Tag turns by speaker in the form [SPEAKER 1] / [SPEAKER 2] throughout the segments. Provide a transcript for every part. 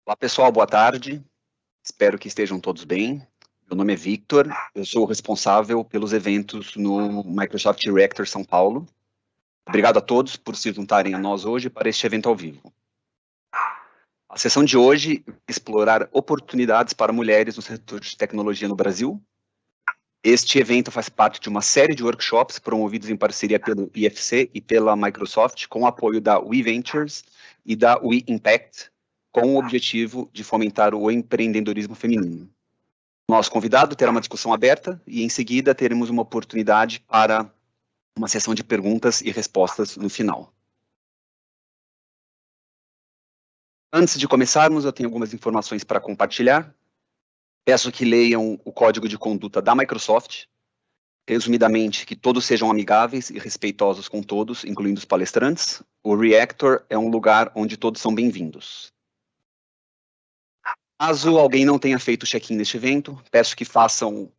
[SPEAKER 1] Olá pessoal, boa tarde. Espero que estejam todos bem. Meu nome é Victor, eu sou o responsável pelos eventos no Microsoft Reactor São Paulo. Obrigado a todos por se juntarem a nós hoje para este evento ao vivo. A sessão de hoje vai explorar oportunidades para mulheres no setor de tecnologia no Brasil. Este evento faz parte de uma série de workshops promovidos em parceria pelo IFC e pela Microsoft, com o apoio da We Ventures e da We Impact, com o objetivo de fomentar o empreendedorismo feminino. Nosso convidado terá uma discussão aberta e, em seguida, teremos uma oportunidade para uma sessão de perguntas e respostas no final. Antes de começarmos, eu tenho algumas informações para compartilhar. Peço que leiam o código de conduta da Microsoft. Resumidamente, que todos sejam amigáveis e respeitosos com todos, incluindo os palestrantes. O Reactor é um lugar onde todos são bem-vindos. Caso alguém não tenha feito check-in neste evento, peço que façam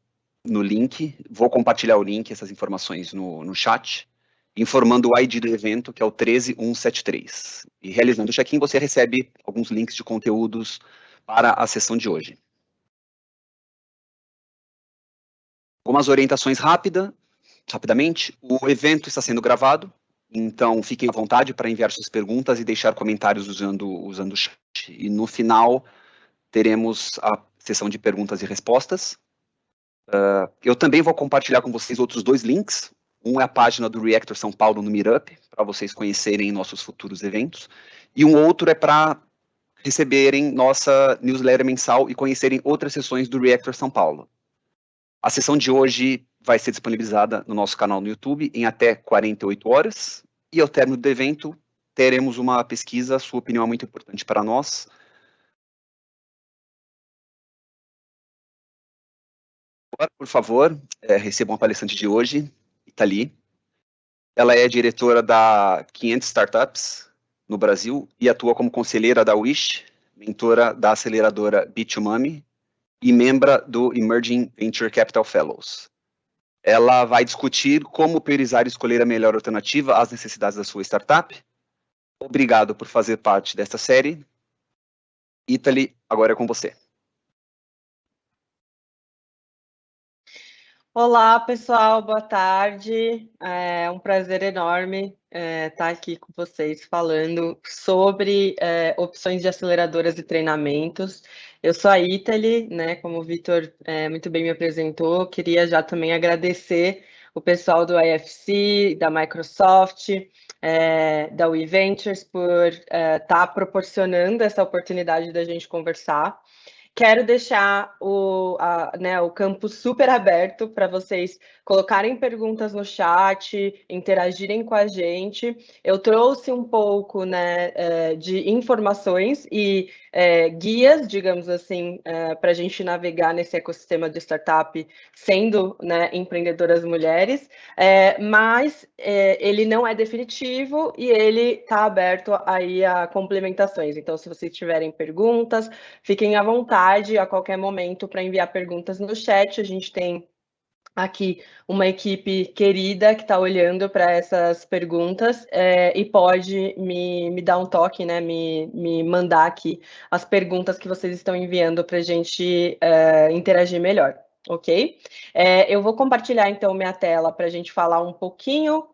[SPEAKER 1] no link. Vou compartilhar o link, essas informações no chat, informando o ID do evento, que é o 13173. E realizando o check-in, você recebe alguns links de conteúdos para a sessão de hoje. Algumas orientações rapidamente. O evento está sendo gravado, então fiquem à vontade para enviar suas perguntas e deixar comentários usando o chat. E no final, teremos a sessão de perguntas e respostas. Eu também vou compartilhar com vocês outros dois links. Um é a página do Reactor São Paulo no Meetup, para vocês conhecerem nossos futuros eventos. E um outro é para receberem nossa newsletter mensal e conhecerem outras sessões do Reactor São Paulo. A sessão de hoje vai ser disponibilizada no nosso canal no YouTube em até 48 horas. E ao término do evento, teremos uma pesquisa. Sua opinião é muito importante para nós. Agora, por favor, recebam a palestrante de hoje, Itali. Ela é diretora da 500 Startups no Brasil e atua como conselheira da Wish, mentora da aceleradora Bit2Money e membro do Emerging Venture Capital Fellows. Ela vai discutir como priorizar e escolher a melhor alternativa às necessidades da sua startup. Obrigado por fazer parte desta série. Itali, agora é com você.
[SPEAKER 2] Olá, pessoal, boa tarde. É um prazer enorme estar aqui com vocês falando sobre opções de aceleradoras e treinamentos. Eu sou a Itali, né? Como o Victor muito bem me apresentou, queria já também agradecer o pessoal do IFC, da Microsoft, da We Ventures por estar proporcionando essa oportunidade da gente conversar. Quero deixar o campo super aberto para vocês colocarem perguntas no chat, interagirem com a gente. Eu trouxe um pouco de informações e guias, digamos assim, para a gente navegar nesse ecossistema de startup, sendo empreendedoras mulheres, mas ele não é definitivo e ele está aberto aí a complementações. Então, se vocês tiverem perguntas, fiquem à vontade a qualquer momento para enviar perguntas no chat. A gente tem aqui uma equipe querida que está olhando para essas perguntas e pode me dar um toque, né? Me mandar aqui as perguntas que vocês estão enviando para a gente interagir melhor, ok? Eu vou compartilhar então minha tela para a gente falar um pouquinho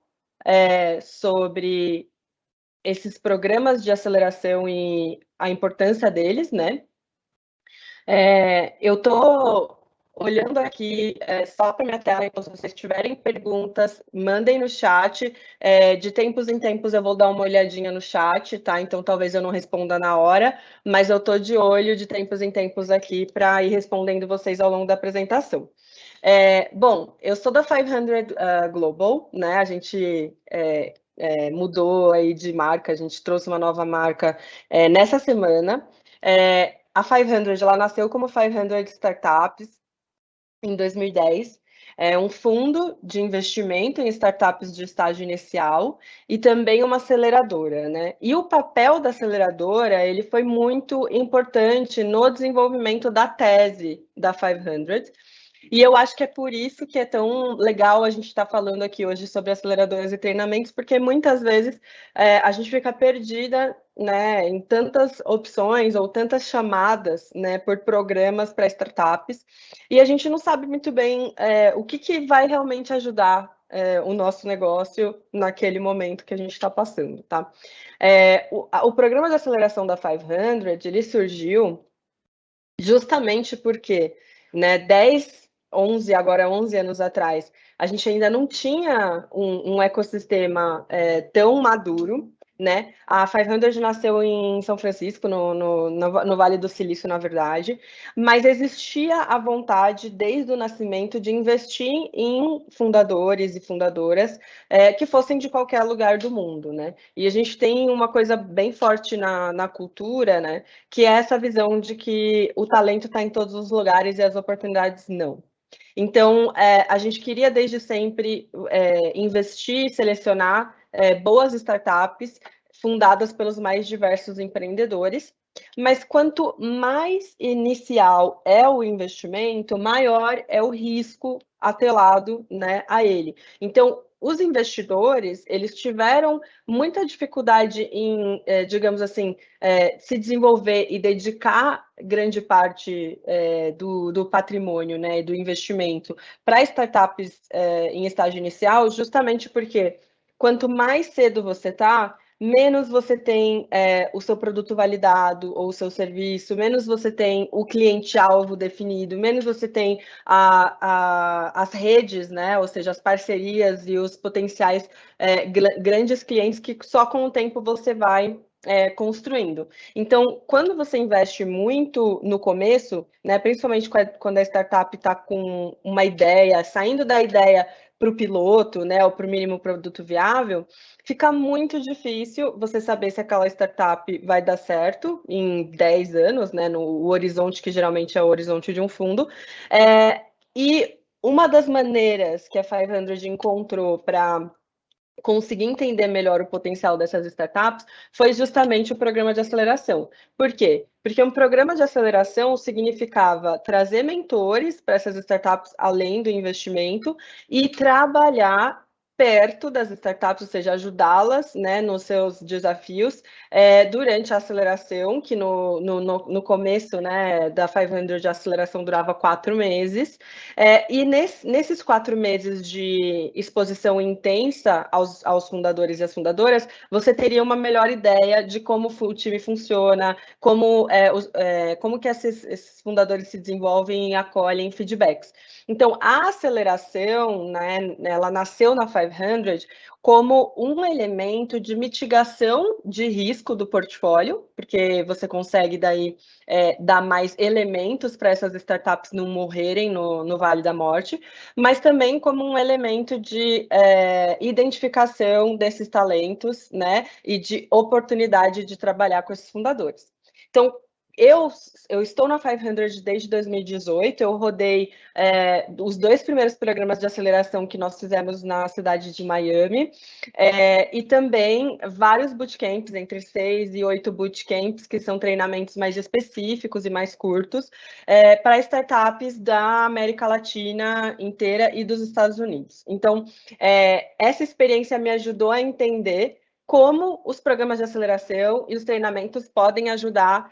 [SPEAKER 2] sobre esses programas de aceleração e a importância deles, né? Eu estou olhando aqui só para minha tela, então se vocês tiverem perguntas, mandem no chat. De tempos em tempos eu vou dar uma olhadinha no chat, tá? Então talvez eu não responda na hora, mas eu estou de olho de tempos em tempos aqui para ir respondendo vocês ao longo da apresentação. Bom, eu sou da 500 Global, né? A gente mudou aí de marca, a gente trouxe uma nova marca nessa semana. A 500, ela nasceu como 500 Startups em 2010. É um fundo de investimento em startups de estágio inicial e também uma aceleradora, né? E o papel da aceleradora, ele foi muito importante no desenvolvimento da tese da 500. E eu acho que é por isso que é tão legal a gente estar falando aqui hoje sobre aceleradoras e treinamentos, porque muitas vezes a gente fica perdida, né, em tantas opções ou tantas chamadas, né, por programas para startups, e a gente não sabe muito bem o que vai realmente ajudar o nosso negócio naquele momento que a gente está passando, tá? O programa de aceleração da 500, ele surgiu justamente porque, né, 10, 11, agora 11 anos atrás, a gente ainda não tinha um ecossistema tão maduro, né? A 500 nasceu em São Francisco, no Vale do Silício, na verdade, mas existia a vontade, desde o nascimento, de investir em fundadores e fundadoras que fossem de qualquer lugar do mundo, né? E a gente tem uma coisa bem forte na cultura, né? Que é essa visão de que o talento está em todos os lugares e as oportunidades não. Então, a gente queria desde sempre investir, selecionar boas startups fundadas pelos mais diversos empreendedores, mas quanto mais inicial é o investimento, maior é o risco atrelado, né, a ele. Então, os investidores, eles tiveram muita dificuldade em, digamos assim, se desenvolver e dedicar grande parte do patrimônio, né, do investimento para startups em estágio inicial, justamente porque quanto mais cedo você está, menos você tem o seu produto validado ou o seu serviço, menos você tem o cliente-alvo definido, menos você tem as redes, né, ou seja, as parcerias e os potenciais grandes clientes que só com o tempo você vai construindo. Então, quando você investe muito no começo, né, principalmente quando a startup está com uma ideia, saindo da ideia para o piloto, né, ou para o mínimo produto viável, fica muito difícil você saber se aquela startup vai dar certo em 10 anos, né, no horizonte que geralmente é o horizonte de um fundo. E uma das maneiras que a 500 encontrou para conseguir entender melhor o potencial dessas startups foi justamente o programa de aceleração. Por quê? Porque um programa de aceleração significava trazer mentores para essas startups além do investimento e trabalhar perto das startups, ou seja, ajudá-las, né, nos seus desafios durante a aceleração, que no começo, né, da 500 a aceleração durava 4 meses, e nesses 4 meses de exposição intensa aos fundadores e às fundadoras, você teria uma melhor ideia de como o time funciona, como que esses fundadores se desenvolvem e acolhem feedbacks. Então, a aceleração, né, ela nasceu na 500 como um elemento de mitigação de risco do portfólio, porque você consegue daí dar mais elementos para essas startups não morrerem no Vale da Morte, mas também como um elemento de identificação desses talentos, né, e de oportunidade de trabalhar com esses fundadores. Então, eu estou na 500 desde 2018, eu rodei os 2 primeiros programas de aceleração que nós fizemos na cidade de Miami, e também vários bootcamps, entre 6 e 8 bootcamps, que são treinamentos mais específicos e mais curtos, para startups da América Latina inteira e dos Estados Unidos. Então, essa experiência me ajudou a entender como os programas de aceleração e os treinamentos podem ajudar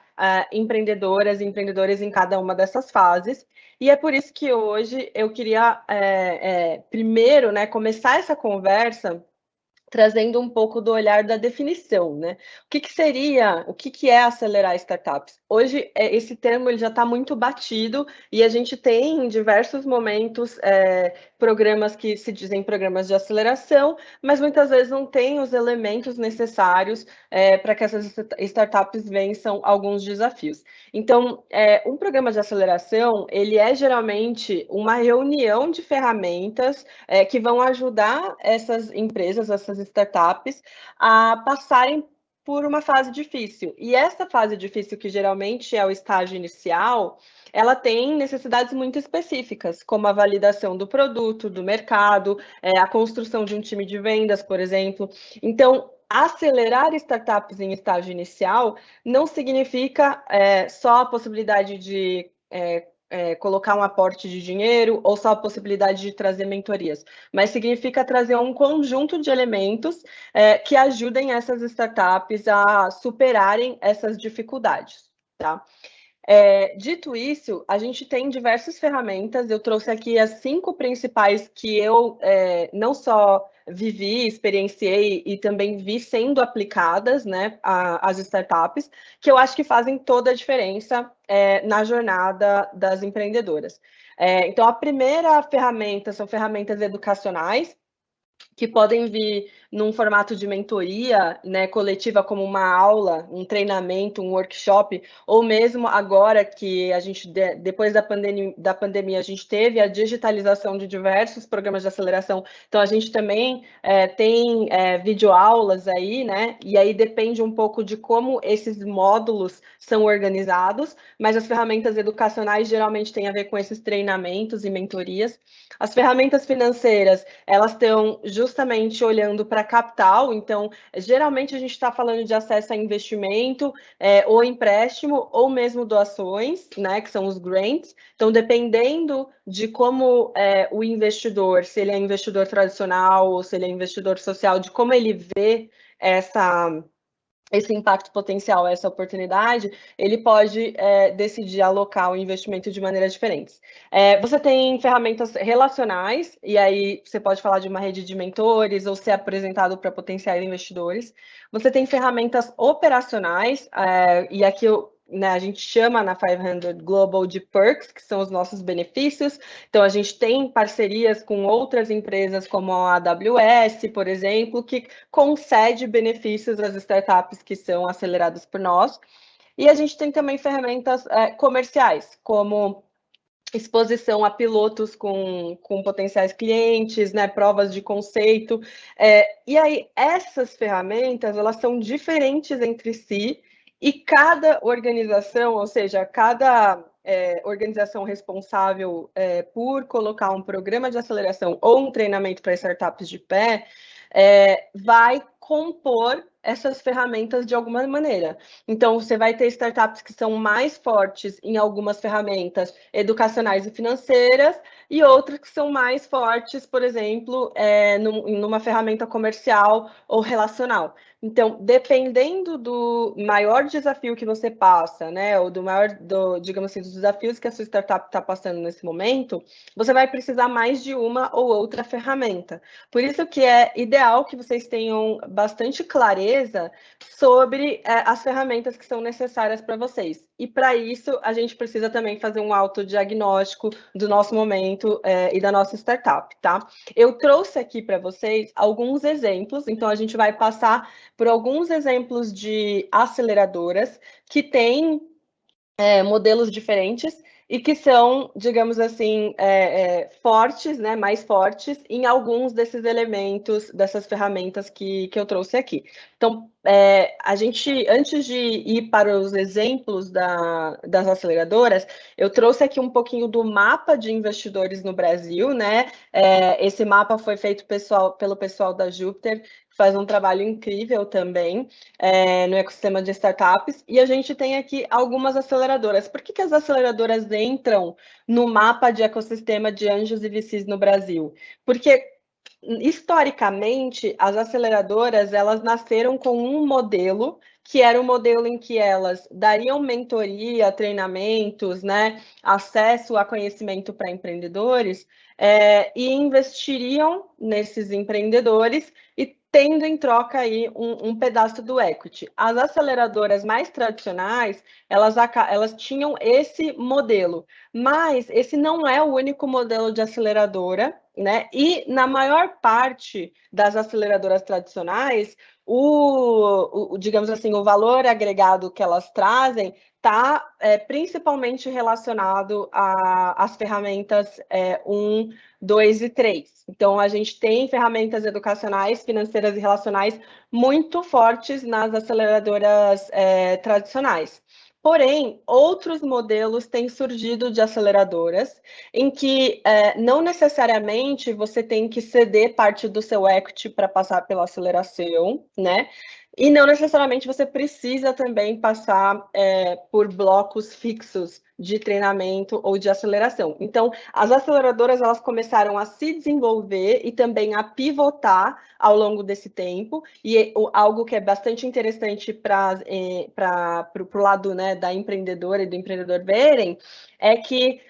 [SPEAKER 2] empreendedoras e empreendedores em cada uma dessas fases. E é por isso que hoje eu queria, primeiro, né, começar essa conversa trazendo um pouco do olhar da definição, né? O que é acelerar startups? Hoje, esse termo ele já está muito batido e a gente tem em diversos momentos programas que se dizem programas de aceleração, mas muitas vezes não tem os elementos necessários para que essas startups vençam alguns desafios. Então, um programa de aceleração, ele é geralmente uma reunião de ferramentas que vão ajudar essas empresas, essas startups, a passarem por uma fase difícil. E essa fase difícil, que geralmente é o estágio inicial, ela tem necessidades muito específicas, como a validação do produto, do mercado, a construção de um time de vendas, por exemplo. Então, acelerar startups em estágio inicial não significa só a possibilidade de colocar um aporte de dinheiro ou só a possibilidade de trazer mentorias, mas significa trazer um conjunto de elementos que ajudem essas startups a superarem essas dificuldades, tá? Dito isso, a gente tem diversas ferramentas. Eu trouxe aqui as 5 principais que eu não só vivi, experienciei e também vi sendo aplicadas, né, às startups, que eu acho que fazem toda a diferença na jornada das empreendedoras. Então, a primeira ferramenta são ferramentas educacionais, que podem vir num formato de mentoria, né, coletiva, como uma aula, um treinamento, um workshop, ou mesmo agora que a gente, depois da pandemia, a gente teve a digitalização de diversos programas de aceleração, então a gente também tem videoaulas aí, né, e aí depende um pouco de como esses módulos são organizados, mas as ferramentas educacionais geralmente têm a ver com esses treinamentos e mentorias. As ferramentas financeiras, elas estão justamente olhando para capital, então, geralmente a gente está falando de acesso a investimento, ou empréstimo, ou mesmo doações, né, que são os grants. Então, dependendo de como o investidor, se ele é investidor tradicional ou se ele é investidor social, de como ele vê esse impacto potencial, essa oportunidade, ele pode decidir alocar o investimento de maneiras diferentes. Você tem ferramentas relacionais, e aí você pode falar de uma rede de mentores ou ser apresentado para potenciais investidores. Você tem ferramentas operacionais, e aqui a gente chama na 500 Global de perks, que são os nossos benefícios. Então, a gente tem parcerias com outras empresas, como a AWS, por exemplo, que concede benefícios às startups que são aceleradas por nós. E a gente tem também ferramentas comerciais, como exposição a pilotos com potenciais clientes, né, provas de conceito. E aí, essas ferramentas, elas são diferentes entre si, e cada organização, ou seja, cada organização responsável por colocar um programa de aceleração ou um treinamento para startups de pé, vai compor essas ferramentas de alguma maneira. Então, você vai ter startups que são mais fortes em algumas ferramentas educacionais e financeiras, e outras que são mais fortes, por exemplo, numa ferramenta comercial ou relacional. Então, dependendo do maior desafio que você passa, né, ou digamos assim, dos desafios que a sua startup está passando nesse momento, você vai precisar mais de uma ou outra ferramenta. Por isso que é ideal que vocês tenham bastante clareza sobre as ferramentas que são necessárias para vocês. E para isso, a gente precisa também fazer um autodiagnóstico do nosso momento e da nossa startup, tá? Eu trouxe aqui para vocês alguns exemplos, então a gente vai passar por alguns exemplos de aceleradoras que têm modelos diferentes e que são, digamos assim, fortes, né, mais fortes em alguns desses elementos, dessas ferramentas que eu trouxe aqui. Então, a gente, antes de ir para os exemplos das aceleradoras, eu trouxe aqui um pouquinho do mapa de investidores no Brasil, né? Esse mapa foi feito pelo pessoal da Júpiter, que faz um trabalho incrível também no ecossistema de startups, e a gente tem aqui algumas aceleradoras. Por que as aceleradoras entram no mapa de ecossistema de anjos e VCs no Brasil? Porque, historicamente, as aceleradoras, elas nasceram com um modelo, que era um modelo em que elas dariam mentoria, treinamentos, né, acesso a conhecimento para empreendedores, e investiriam nesses empreendedores e tendo em troca aí um pedaço do equity. As aceleradoras mais tradicionais, elas tinham esse modelo, mas esse não é o único modelo de aceleradora, né? E na maior parte das aceleradoras tradicionais, digamos assim, o valor agregado que elas trazem está principalmente relacionado às ferramentas 1, 2 e 3. Então, a gente tem ferramentas educacionais, financeiras e relacionais muito fortes nas aceleradoras tradicionais. Porém, outros modelos têm surgido de aceleradoras em que não necessariamente você tem que ceder parte do seu equity para passar pela aceleração, né? E não necessariamente você precisa também passar por blocos fixos de treinamento ou de aceleração. Então, as aceleradoras elas começaram a se desenvolver e também a pivotar ao longo desse tempo, e algo que é bastante interessante para o lado, né, da empreendedora e do empreendedor verem, é que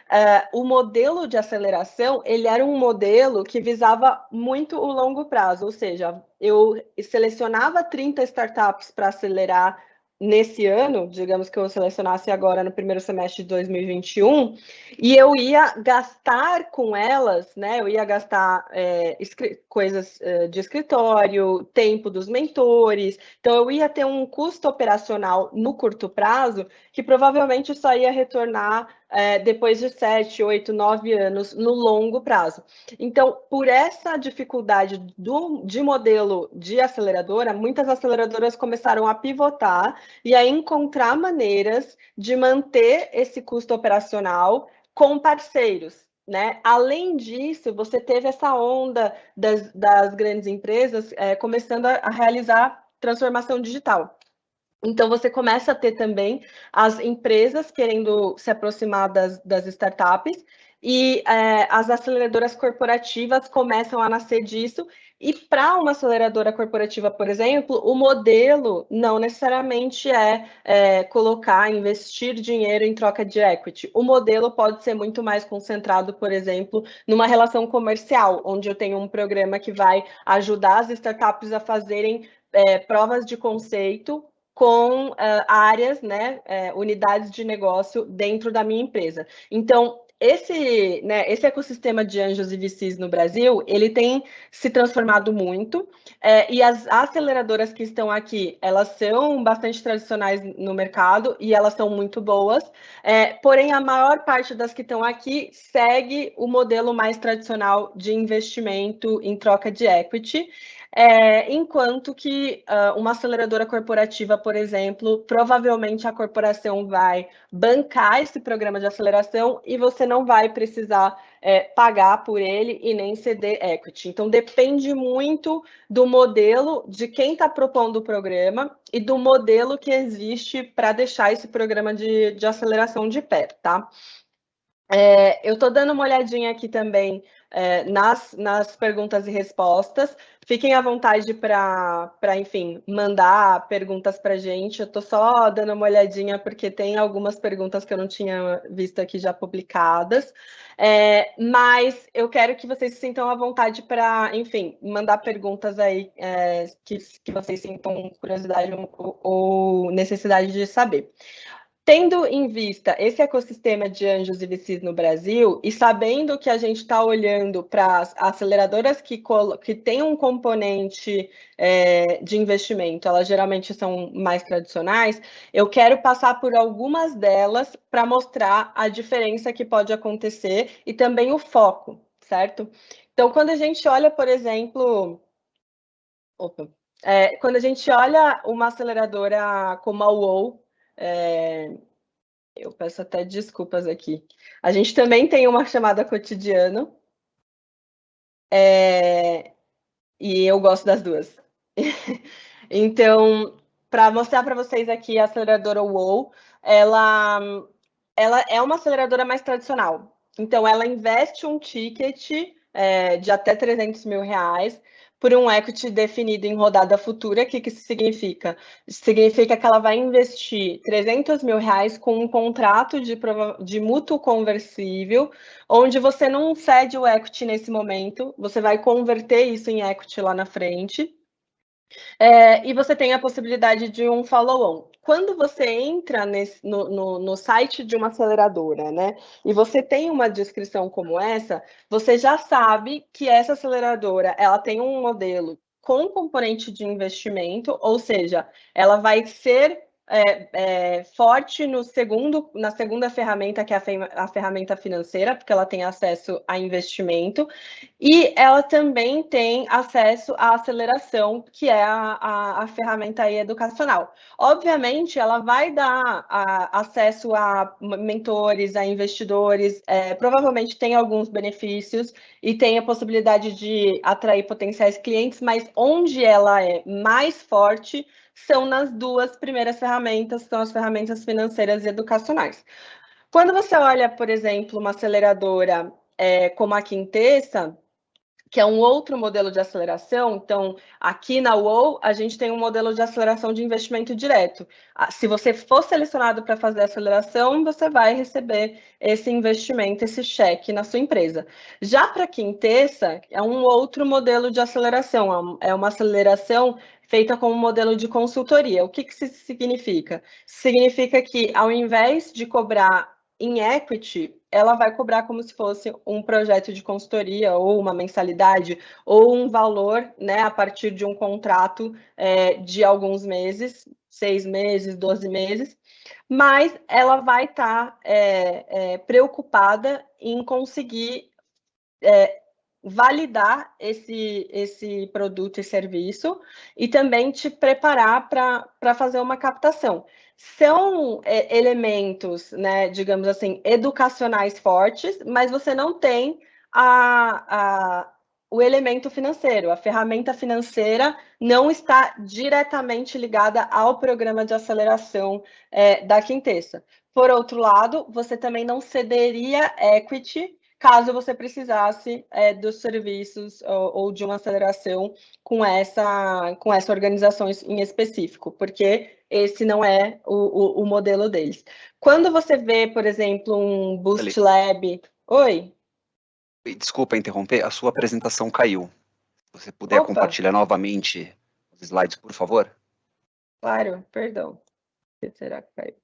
[SPEAKER 2] o modelo de aceleração, ele era um modelo que visava muito o longo prazo, ou seja, eu selecionava 30 startups para acelerar nesse ano, digamos que eu selecionasse agora no primeiro semestre de 2021, e eu ia gastar com elas, né? Eu ia gastar coisas de escritório, tempo dos mentores, então eu ia ter um custo operacional no curto prazo que provavelmente só ia retornar depois de 7, 8, 9 anos no longo prazo. Então, por essa dificuldade de modelo de aceleradora, muitas aceleradoras começaram a pivotar e a encontrar maneiras de manter esse custo operacional com parceiros, né? Além disso, você teve essa onda das grandes empresas começando a realizar transformação digital. Então, você começa a ter também as empresas querendo se aproximar das startups e as aceleradoras corporativas começam a nascer disso. E para uma aceleradora corporativa, por exemplo, o modelo não necessariamente colocar, investir dinheiro em troca de equity. O modelo pode ser muito mais concentrado, por exemplo, numa relação comercial, onde eu tenho um programa que vai ajudar as startups a fazerem provas de conceito com áreas, né, unidades de negócio dentro da minha empresa. Então, esse ecossistema de anjos e VCs no Brasil, ele tem se transformado muito, e as aceleradoras que estão aqui, elas são bastante tradicionais no mercado e elas são muito boas, porém a maior parte das que estão aqui segue o modelo mais tradicional de investimento em troca de equity, enquanto que uma aceleradora corporativa, por exemplo, provavelmente a corporação vai bancar esse programa de aceleração e você não vai precisar pagar por ele e nem ceder equity. Então, depende muito do modelo de quem está propondo o programa e do modelo que existe para deixar esse programa de aceleração de pé, tá? Eu estou dando uma olhadinha aqui também nas perguntas e respostas. Fiquem à vontade para, enfim, mandar perguntas para a gente. Eu estou só dando uma olhadinha porque tem algumas perguntas que eu não tinha visto aqui já publicadas. Mas eu quero que vocês se sintam à vontade para, enfim, mandar perguntas aí que vocês sintam curiosidade ou necessidade de saber. Tendo em vista esse ecossistema de anjos e VCs no Brasil, e sabendo que a gente está olhando para as aceleradoras que têm um componente de investimento, elas geralmente são mais tradicionais, eu quero passar por algumas delas para mostrar a diferença que pode acontecer e também o foco, certo? Então, quando a gente olha, por exemplo... quando a gente olha uma aceleradora como a UOL, eu peço até desculpas aqui. A gente também tem uma chamada cotidiano, e eu gosto das duas. Então, para mostrar para vocês aqui, a aceleradora UOL, ela é uma aceleradora mais tradicional. Então, ela investe um ticket de até 300 mil reais por um equity definido em rodada futura. O que isso significa? Significa que ela vai investir 300 mil reais com um contrato de mútuo conversível, onde você não cede o equity nesse momento, você vai converter isso em equity lá na frente. E você tem a possibilidade de um follow-on. Quando você entra no site de uma aceleradora, né, e você tem uma descrição como essa, você já sabe que essa aceleradora ela tem um modelo com componente de investimento, ou seja, ela vai ser forte na segunda ferramenta, que é a ferramenta financeira, porque ela tem acesso a investimento, e ela também tem acesso à aceleração, que é a ferramenta aí educacional. Obviamente, ela vai dar acesso a mentores, a investidores, provavelmente tem alguns benefícios e tem a possibilidade de atrair potenciais clientes, mas onde ela é mais forte são nas duas primeiras ferramentas, são as ferramentas financeiras e educacionais. Quando você olha, por exemplo, uma aceleradora como a Quintessa, que é um outro modelo de aceleração. Então, aqui na UOL, a gente tem um modelo de aceleração de investimento direto. Se você for selecionado para fazer a aceleração, você vai receber esse investimento, esse cheque na sua empresa. Já para a Quintessa, é um outro modelo de aceleração, é uma aceleração feita com um modelo de consultoria. O que isso significa? Significa que, ao invés de cobrar em equity, ela vai cobrar como se fosse um projeto de consultoria ou uma mensalidade ou um valor, né, a partir de um contrato de alguns meses, 6 meses, 12 meses, mas ela vai estar preocupada em conseguir validar esse produto e serviço e também te preparar para fazer uma captação. São elementos, né, digamos assim, educacionais fortes, mas você não tem o elemento financeiro. A ferramenta financeira não está diretamente ligada ao programa de aceleração da Quintessa. Por outro lado, você também não cederia equity caso você precisasse dos serviços ou de uma aceleração com essa organização em específico, porque esse não é o modelo deles. Quando você vê, por exemplo, um Boost Lab... Oi?
[SPEAKER 1] Desculpa interromper, a sua apresentação caiu. Se você puder compartilhar novamente os slides, por favor.
[SPEAKER 2] Claro, perdão. Será que caiu?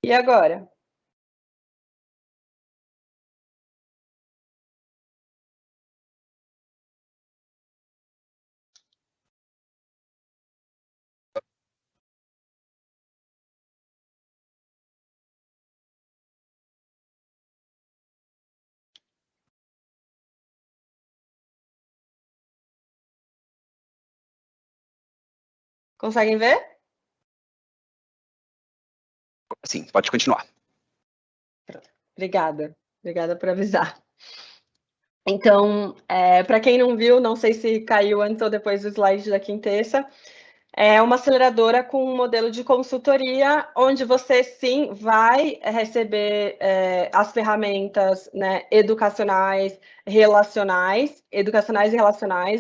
[SPEAKER 2] E agora? Conseguem ver?
[SPEAKER 1] Sim, pode continuar.
[SPEAKER 2] Obrigada por avisar. Então, para quem não viu, não sei se caiu antes ou depois do slide da Quintessa, é uma aceleradora com um modelo de consultoria, onde você, sim, vai receber as ferramentas, né, educacionais e relacionais,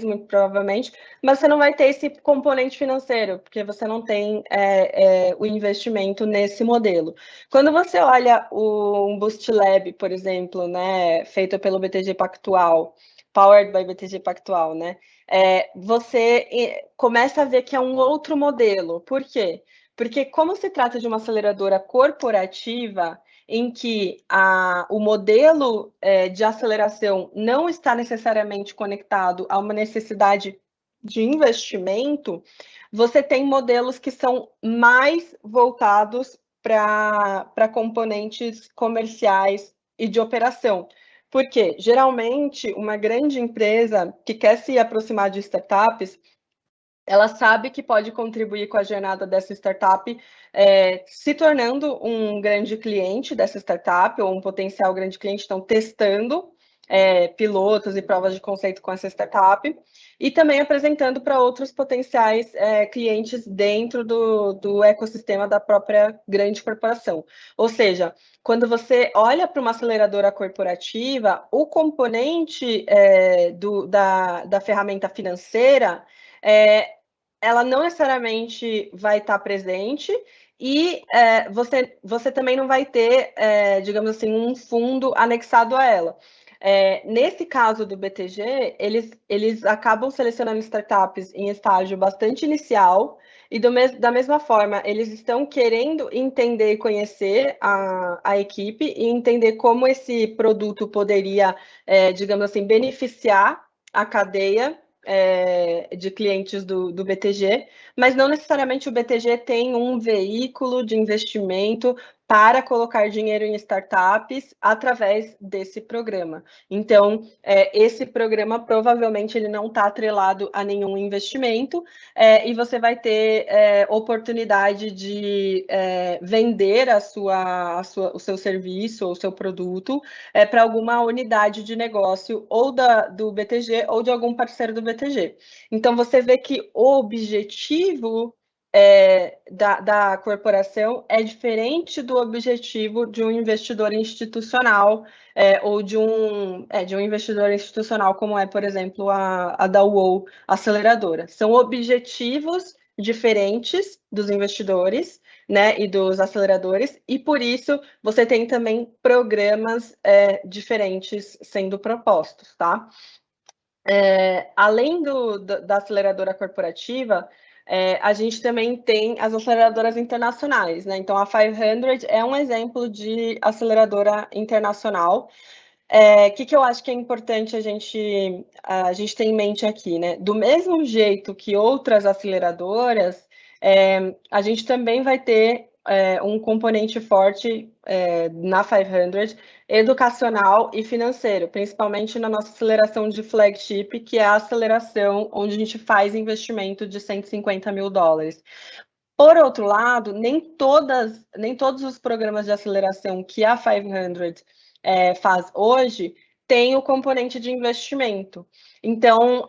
[SPEAKER 2] muito provavelmente, mas você não vai ter esse componente financeiro, porque você não tem o investimento nesse modelo. Quando você olha o Boost Lab, por exemplo, né, feito pelo BTG Pactual, Powered by BTG Pactual, né? Você começa a ver que é um outro modelo. Por quê? Porque como se trata de uma aceleradora corporativa, em que o modelo de aceleração não está necessariamente conectado a uma necessidade de investimento, você tem modelos que são mais voltados para componentes comerciais e de operação. Porque, geralmente, uma grande empresa que quer se aproximar de startups, ela sabe que pode contribuir com a jornada dessa startup, se tornando um grande cliente dessa startup, ou um potencial grande cliente, então testando pilotos e provas de conceito com essa startup, e também apresentando para outros potenciais clientes dentro do ecossistema da própria grande corporação. Ou seja, quando você olha para uma aceleradora corporativa, o componente da ferramenta financeira ela não necessariamente vai estar presente e você também não vai ter, digamos assim, um fundo anexado a ela. Nesse caso do BTG, eles acabam selecionando startups em estágio bastante inicial e da mesma forma, eles estão querendo entender e conhecer a equipe e entender como esse produto poderia, digamos assim, beneficiar a cadeia de clientes do BTG, mas não necessariamente o BTG tem um veículo de investimento para colocar dinheiro em startups através desse programa. Então, esse programa provavelmente ele não está atrelado a nenhum investimento, e você vai ter oportunidade de vender o seu serviço ou o seu produto para alguma unidade de negócio ou do BTG ou de algum parceiro do BTG. Então, você vê que o objetivo da corporação é diferente do objetivo de um investidor institucional ou de um investidor institucional, como é, por exemplo, a da UOL Aceleradora. São objetivos diferentes dos investidores, né, e dos aceleradores, e por isso você tem também programas diferentes sendo propostos, tá? Além da aceleradora corporativa, a gente também tem as aceleradoras internacionais, né? Então, a 500 é um exemplo de aceleradora internacional. Que eu acho que é importante a gente ter em mente aqui, né? Do mesmo jeito que outras aceleradoras, a gente também vai ter um componente forte na 500, educacional e financeiro, principalmente na nossa aceleração de flagship, que é a aceleração onde a gente faz investimento de $150 mil. Por outro lado, nem todos os programas de aceleração que a 500 faz hoje tem o componente de investimento. Então,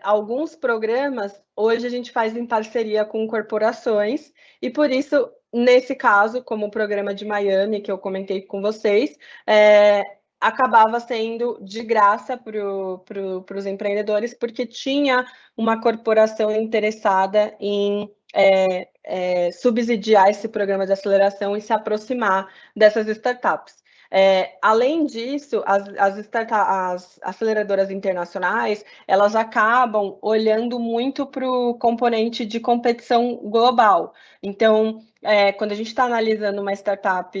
[SPEAKER 2] alguns programas, hoje a gente faz em parceria com corporações, e por isso, nesse caso, como o programa de Miami, que eu comentei com vocês, acabava sendo de graça para os empreendedores, porque tinha uma corporação interessada em subsidiar esse programa de aceleração e se aproximar dessas startups. Além disso, as aceleradoras internacionais, elas acabam olhando muito para o componente de competição global. Então, quando a gente está analisando uma startup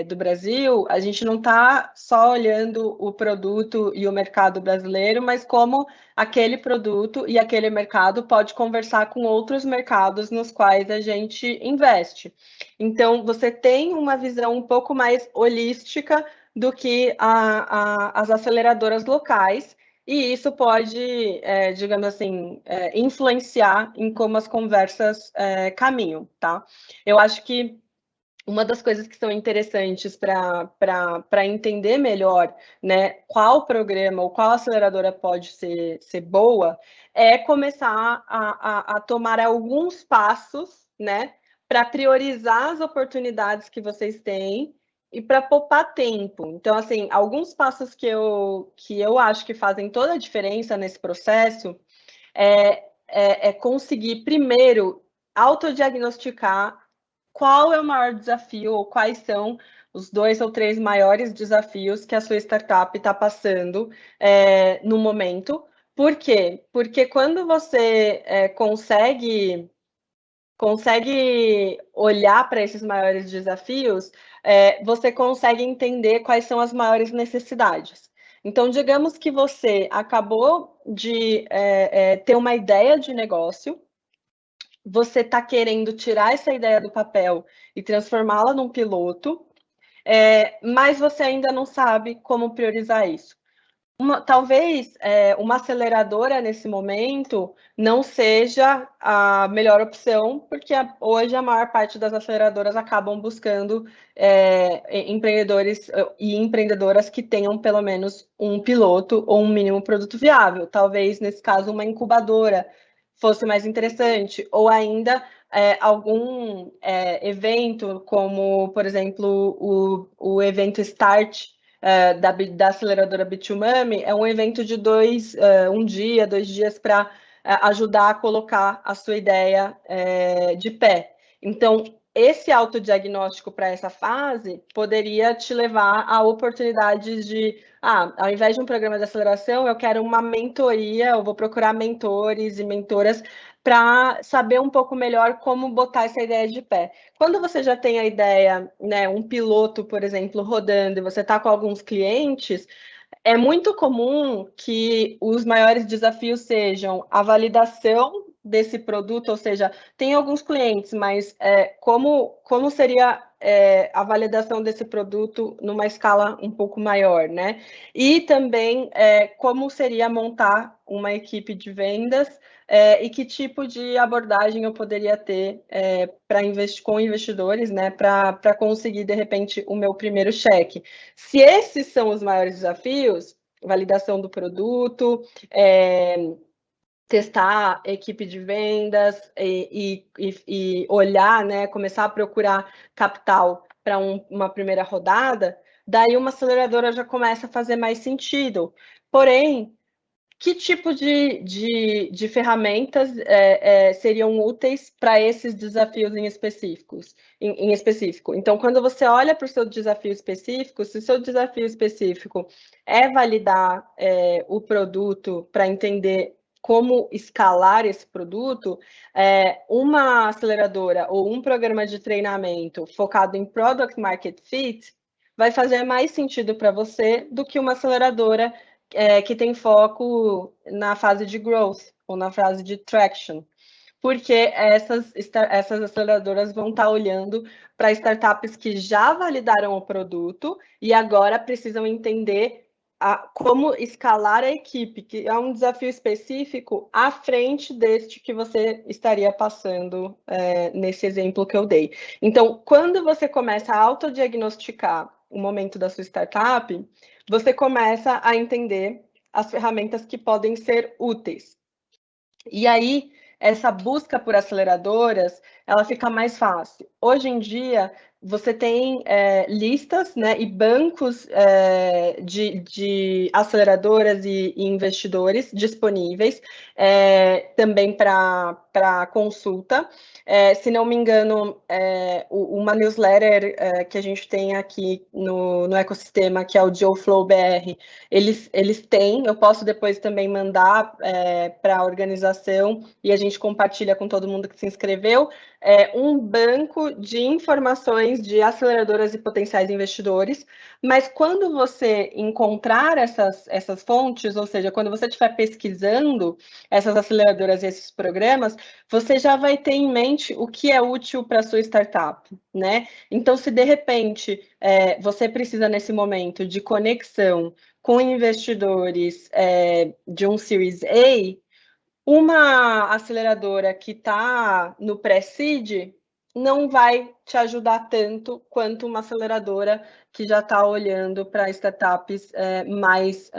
[SPEAKER 2] do Brasil, a gente não está só olhando o produto e o mercado brasileiro, mas como aquele produto e aquele mercado pode conversar com outros mercados nos quais a gente investe. Então, você tem uma visão um pouco mais holística do que as aceleradoras locais, e isso pode, digamos assim, influenciar em como as conversas caminham, tá? Eu acho que uma das coisas que são interessantes para entender melhor, né, qual programa ou qual aceleradora pode ser boa, é começar a tomar alguns passos, né, para priorizar as oportunidades que vocês têm e para poupar tempo. Então, assim, alguns passos que eu acho que fazem toda a diferença nesse processo é conseguir, primeiro, autodiagnosticar qual é o maior desafio ou quais são os 2 ou 3 maiores desafios que a sua startup está passando no momento. Por quê? Porque quando você consegue olhar para esses maiores desafios, você consegue entender quais são as maiores necessidades. Então, digamos que você acabou de ter uma ideia de negócio, você está querendo tirar essa ideia do papel e transformá-la num piloto, mas você ainda não sabe como priorizar isso. Talvez uma aceleradora nesse momento não seja a melhor opção, porque hoje a maior parte das aceleradoras acabam buscando empreendedores e empreendedoras que tenham pelo menos um piloto ou um mínimo produto viável. Talvez, nesse caso, uma incubadora fosse mais interessante, ou ainda algum evento, como, por exemplo, o evento Start, da aceleradora Bitumami, é um evento de um dia, 2 dias, para ajudar a colocar a sua ideia de pé. Então, esse autodiagnóstico para essa fase poderia te levar a oportunidades de, ao invés de um programa de aceleração, eu quero uma mentoria, eu vou procurar mentores e mentoras para saber um pouco melhor como botar essa ideia de pé. Quando você já tem a ideia, né, um piloto, por exemplo, rodando, e você está com alguns clientes, é muito comum que os maiores desafios sejam a validação desse produto, ou seja, tem alguns clientes, mas como seria a validação desse produto numa escala um pouco maior, né? E também como seria montar uma equipe de vendas e que tipo de abordagem eu poderia ter com investidores, né, para conseguir, de repente, o meu primeiro cheque. Se esses são os maiores desafios, validação do produto, testar equipe de vendas e olhar, né, começar a procurar capital para uma primeira rodada, daí uma aceleradora já começa a fazer mais sentido. Porém, que tipo de ferramentas seriam úteis para esses desafios em específico? Então, quando você olha para o seu desafio específico, se o seu desafio específico é validar o produto para entender como escalar esse produto, uma aceleradora ou um programa de treinamento focado em Product Market Fit vai fazer mais sentido para você do que uma aceleradora que tem foco na fase de growth ou na fase de traction, porque essas aceleradoras vão estar olhando para startups que já validaram o produto e agora precisam entender como escalar a equipe, que é um desafio específico à frente deste que você estaria passando nesse exemplo que eu dei. Então, quando você começa a autodiagnosticar o momento da sua startup, você começa a entender as ferramentas que podem ser úteis. E aí, essa busca por aceleradoras, ela fica mais fácil. Hoje em dia, você tem listas, né, e bancos de aceleradoras e investidores disponíveis, também para consulta. Se não me engano, uma newsletter que a gente tem aqui no ecossistema, que é o Geoflow BR, eles têm, eu posso depois também mandar para a organização e a gente compartilha com todo mundo que se inscreveu, um banco de informações de aceleradoras e potenciais investidores, mas quando você encontrar essas fontes, ou seja, quando você estiver pesquisando essas aceleradoras e esses programas, você já vai ter em mente o que é útil para a sua startup, né? Então, se de repente você precisa nesse momento de conexão com investidores de um Series A, uma aceleradora que está no pré-seed não vai te ajudar tanto quanto uma aceleradora que já está olhando para startups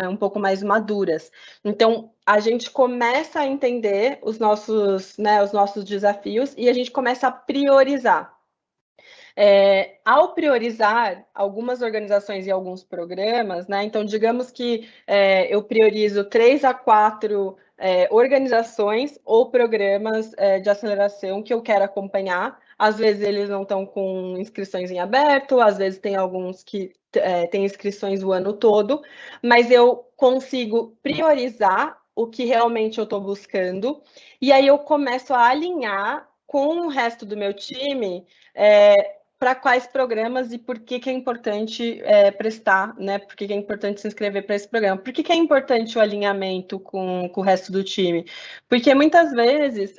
[SPEAKER 2] um pouco mais maduras. Então, a gente começa a entender os nossos desafios e a gente começa a priorizar. Ao priorizar algumas organizações e alguns programas, né? Então, digamos que eu priorizo 3 a 4 organizações ou programas de aceleração que eu quero acompanhar. Às vezes eles não estão com inscrições em aberto, às vezes tem alguns que têm inscrições o ano todo, mas eu consigo priorizar o que realmente eu estou buscando, e aí eu começo a alinhar com o resto do meu time para quais programas e por que é importante prestar, né? Por que é importante se inscrever para esse programa? Por que é importante o alinhamento com o resto do time? Porque muitas vezes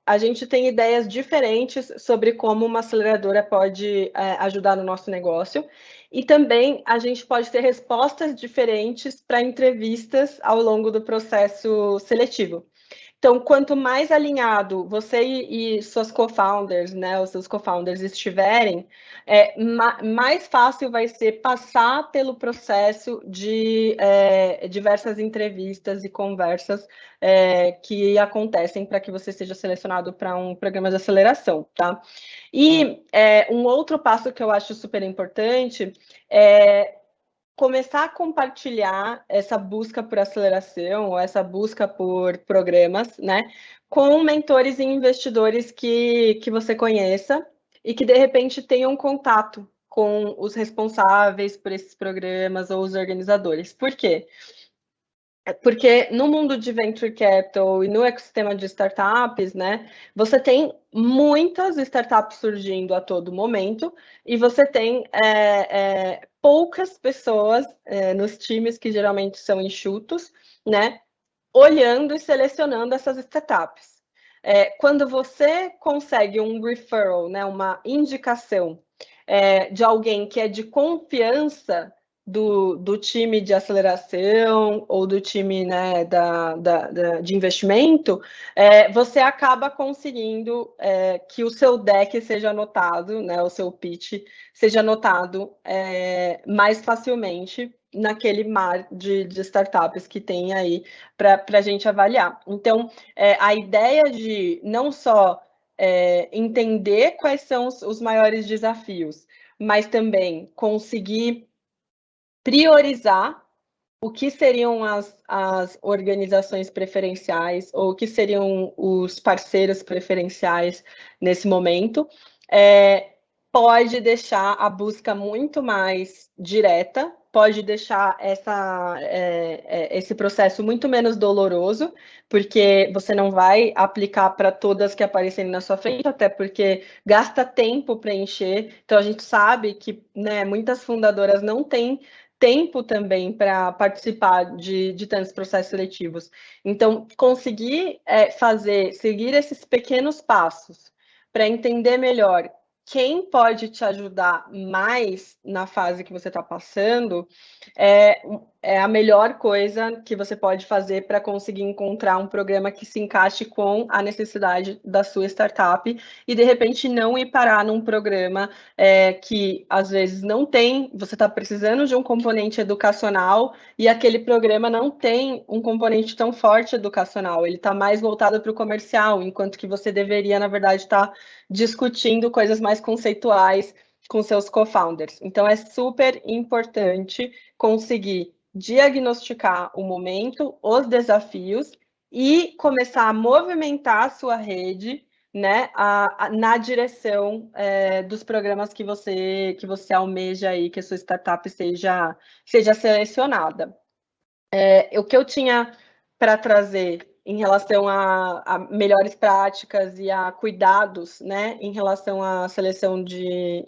[SPEAKER 2] a gente tem ideias diferentes sobre como uma aceleradora pode ajudar no nosso negócio, e também a gente pode ter respostas diferentes para entrevistas ao longo do processo seletivo. Então, quanto mais alinhado você e suas co-founders, né, os seus co-founders estiverem, mais fácil vai ser passar pelo processo de diversas entrevistas e conversas que acontecem para que você seja selecionado para um programa de aceleração, tá? E um outro passo que eu acho super importante é começar a compartilhar essa busca por aceleração ou essa busca por programas, né, com mentores e investidores que você conheça e que, de repente, tenham contato com os responsáveis por esses programas ou os organizadores. Por quê? Porque no mundo de venture capital e no ecossistema de startups, né, você tem muitas startups surgindo a todo momento e você tem poucas pessoas nos times que geralmente são enxutos, né, olhando e selecionando essas startups. quando você consegue um referral, né, uma indicação de alguém que é de confiança do time de aceleração ou do time, né, de investimento, você acaba conseguindo que o seu deck seja anotado, né, o seu pitch seja anotado mais facilmente naquele mar de startups que tem aí para a gente avaliar. Então, a ideia de não só entender quais são os maiores desafios, mas também conseguir priorizar o que seriam as organizações preferenciais ou o que seriam os parceiros preferenciais nesse momento, pode deixar a busca muito mais direta, pode deixar esse processo muito menos doloroso, porque você não vai aplicar para todas que aparecerem na sua frente, até porque gasta tempo preencher. Então, a gente sabe que, né, muitas fundadoras não têm tempo também para participar de tantos processos seletivos. Então, conseguir seguir esses pequenos passos para entender melhor quem pode te ajudar mais na fase que você está passando é a melhor coisa que você pode fazer para conseguir encontrar um programa que se encaixe com a necessidade da sua startup e, de repente, não ir parar num programa que, às vezes, não tem, você está precisando de um componente educacional e aquele programa não tem um componente tão forte educacional, ele está mais voltado para o comercial, enquanto que você deveria, na verdade, estar discutindo coisas mais conceituais com seus co-founders. Então, é super importante conseguir diagnosticar o momento, os desafios e começar a movimentar a sua rede, né, na direção dos programas que você almeja aí, que a sua startup seja selecionada. O que eu tinha para trazer em relação a melhores práticas e a cuidados, né, em relação à seleção de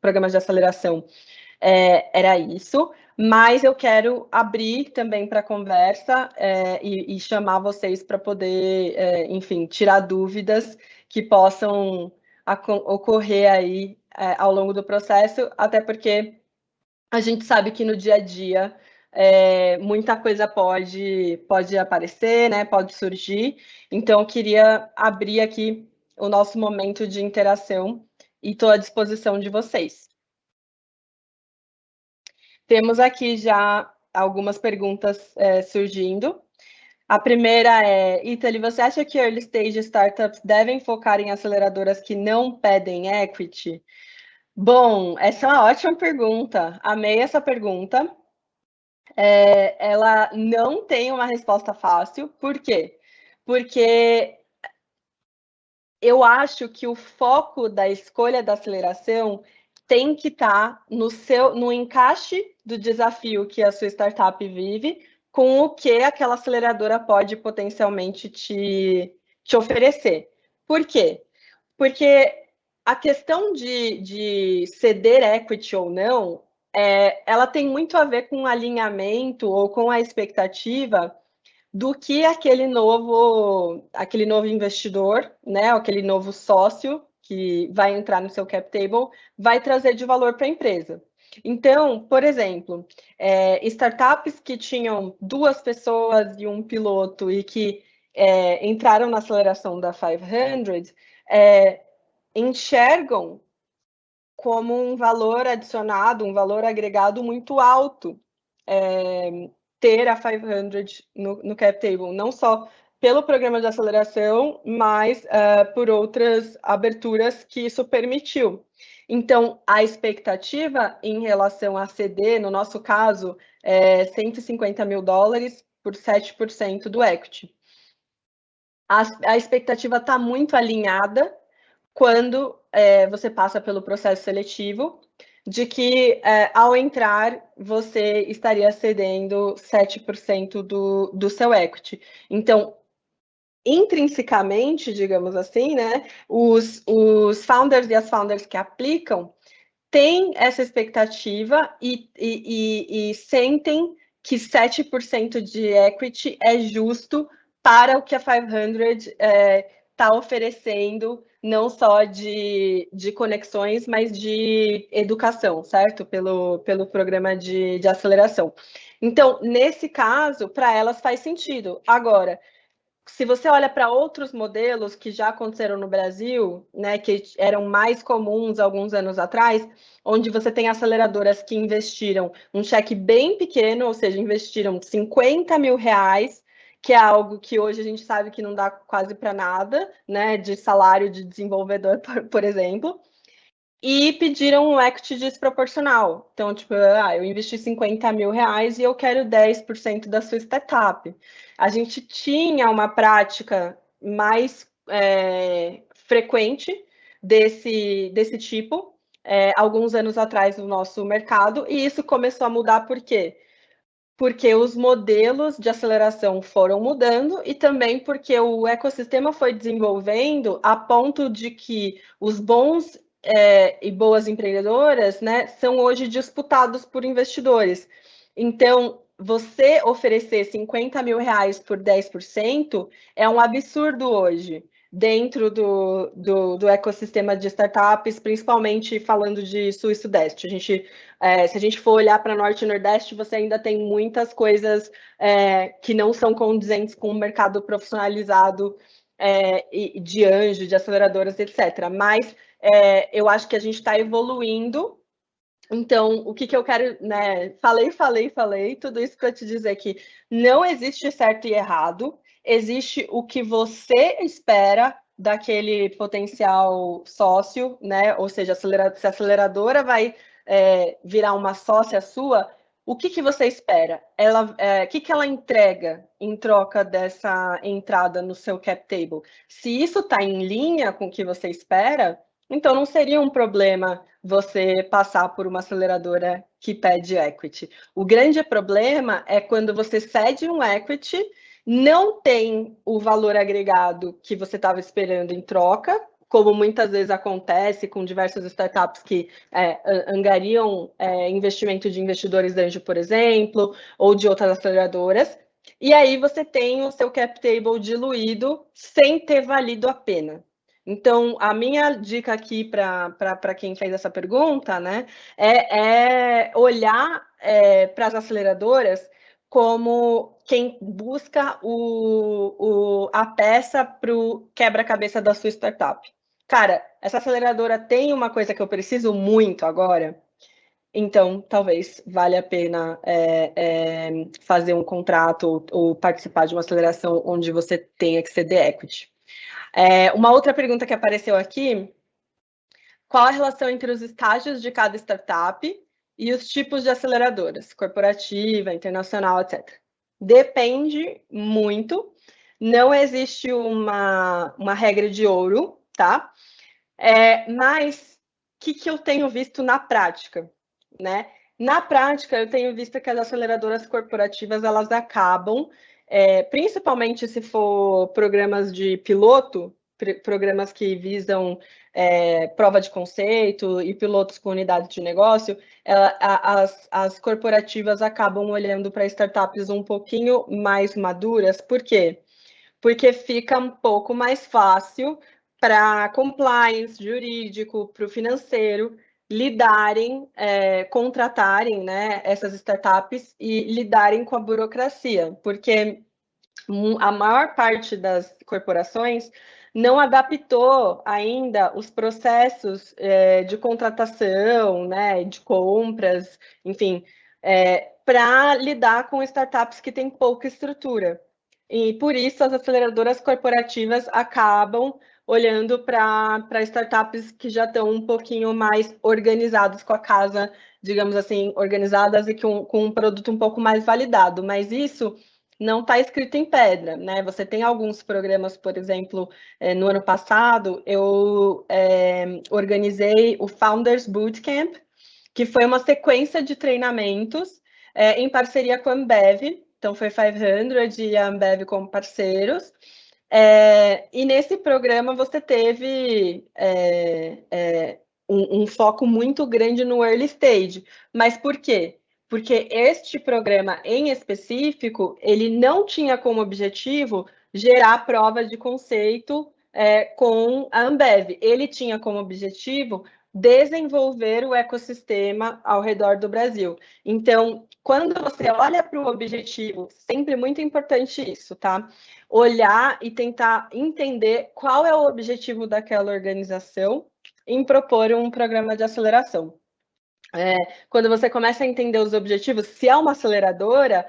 [SPEAKER 2] programas de aceleração, era isso, mas eu quero abrir também para conversa e chamar vocês para poder, enfim, tirar dúvidas que possam ocorrer aí ao longo do processo, até porque a gente sabe que no dia a dia muita coisa pode aparecer, né? Pode surgir. Então, eu queria abrir aqui o nosso momento de interação e estou à disposição de vocês. Temos aqui já algumas perguntas surgindo. A primeira é, Italy, você acha que early stage startups devem focar em aceleradoras que não pedem equity? Bom, essa é uma ótima pergunta. Amei essa pergunta. Ela não tem uma resposta fácil. Por quê? Porque eu acho que o foco da escolha da aceleração tem que estar no encaixe do desafio que a sua startup vive com o que aquela aceleradora pode potencialmente te oferecer. Por quê? Porque a questão de ceder equity ou não, ela tem muito a ver com o alinhamento ou com a expectativa do que aquele novo investidor, né, aquele novo sócio que vai entrar no seu cap table, vai trazer de valor para a empresa. Então, por exemplo, startups que tinham 2 pessoas e um piloto e que entraram na aceleração da 500, enxergam como um valor adicionado, um valor agregado muito alto, ter a 500 no cap table, não só pelo programa de aceleração, mas por outras aberturas que isso permitiu. Então, a expectativa em relação a CD, no nosso caso, é $150 mil por 7% do equity. A expectativa está muito alinhada quando você passa pelo processo seletivo, de que ao entrar você estaria cedendo 7% do seu equity. Então, intrinsecamente, digamos assim, né, os founders e as founders que aplicam têm essa expectativa e sentem que 7% de equity é justo para o que a 500 está oferecendo, não só de conexões, mas de educação, certo? Pelo programa de aceleração. Então, nesse caso, para elas faz sentido. Agora, se você olha para outros modelos que já aconteceram no Brasil, né, que eram mais comuns alguns anos atrás, onde você tem aceleradoras que investiram um cheque bem pequeno, ou seja, investiram 50 mil reais, que é algo que hoje a gente sabe que não dá quase para nada, né, de salário de desenvolvedor, por exemplo, e pediram um equity desproporcional. Então, tipo, eu investi 50 mil reais e eu quero 10% da sua startup. A gente tinha uma prática mais frequente desse tipo, alguns anos atrás no nosso mercado, e isso começou a mudar por quê? Porque os modelos de aceleração foram mudando e também porque o ecossistema foi desenvolvendo a ponto de que os bons e boas empreendedoras, né, são hoje disputados por investidores. Então, você oferecer 50 mil reais por 10% é um absurdo hoje, dentro do ecossistema de startups, principalmente falando de Sul e Sudeste. Se a gente for olhar para Norte e Nordeste, você ainda tem muitas coisas que não são condizentes com o mercado profissionalizado de anjo, de aceleradoras, etc. Mas eu acho que a gente está evoluindo. Então, o que eu quero, né? Falei, tudo isso para te dizer que não existe certo e errado, existe o que você espera daquele potencial sócio, né? Ou seja, se a aceleradora vai virar uma sócia sua, o que você espera? O que ela entrega em troca dessa entrada no seu cap table? Se isso está em linha com o que você espera, então não seria um problema você passar por uma aceleradora que pede equity. O grande problema é quando você cede um equity, não tem o valor agregado que você estava esperando em troca, como muitas vezes acontece com diversas startups que angariam investimento de investidores anjo, por exemplo, ou de outras aceleradoras, e aí você tem o seu cap table diluído sem ter valido a pena. Então, a minha dica aqui para quem fez essa pergunta, né, é olhar para as aceleradoras como quem busca a peça para o quebra-cabeça da sua startup. Cara, essa aceleradora tem uma coisa que eu preciso muito agora, então talvez valha a pena fazer um contrato ou participar de uma aceleração onde você tenha que ceder equity. Uma outra pergunta que apareceu aqui: qual a relação entre os estágios de cada startup e os tipos de aceleradoras, corporativa, internacional, etc. Depende muito, não existe uma regra de ouro, tá? Mas o que eu tenho visto na prática, né? Na prática, eu tenho visto que as aceleradoras corporativas, elas acabam, principalmente se for programas de piloto, programas que visam prova de conceito e pilotos com unidade de negócio, as corporativas acabam olhando para startups um pouquinho mais maduras. Por quê? Porque fica um pouco mais fácil para compliance jurídico, para o financeiro, lidarem, contratarem, né, essas startups e lidarem com a burocracia, porque a maior parte das corporações não adaptou ainda os processos de contratação, né, de compras, enfim, para lidar com startups que têm pouca estrutura. E por isso as aceleradoras corporativas acabam olhando para startups que já estão um pouquinho mais organizadas com a casa, digamos assim, organizadas e com um produto um pouco mais validado. Mas isso não está escrito em pedra, né? Você tem alguns programas, por exemplo, no ano passado, eu organizei o Founders Bootcamp, que foi uma sequência de treinamentos em parceria com a Ambev. Então, foi 500 e a Ambev como parceiros. E nesse programa você teve um foco muito grande no early stage. Mas por quê? Porque este programa em específico, ele não tinha como objetivo gerar prova de conceito com a Ambev. Ele tinha como objetivo desenvolver o ecossistema ao redor do Brasil. Então, quando você olha para o objetivo, sempre muito importante isso, tá? Olhar e tentar entender qual é o objetivo daquela organização em propor um programa de aceleração. Quando você começa a entender os objetivos, se é uma aceleradora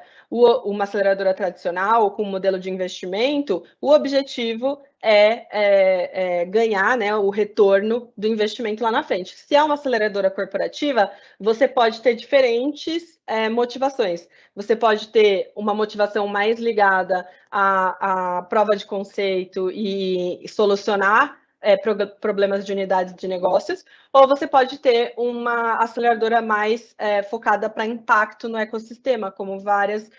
[SPEAKER 2] tradicional, com um modelo de investimento, o objetivo é ganhar, né, o retorno do investimento lá na frente. Se é uma aceleradora corporativa, você pode ter diferentes motivações. Você pode ter uma motivação mais ligada à prova de conceito e solucionar problemas de unidades de negócios, ou você pode ter uma aceleradora mais focada para impacto no ecossistema, como várias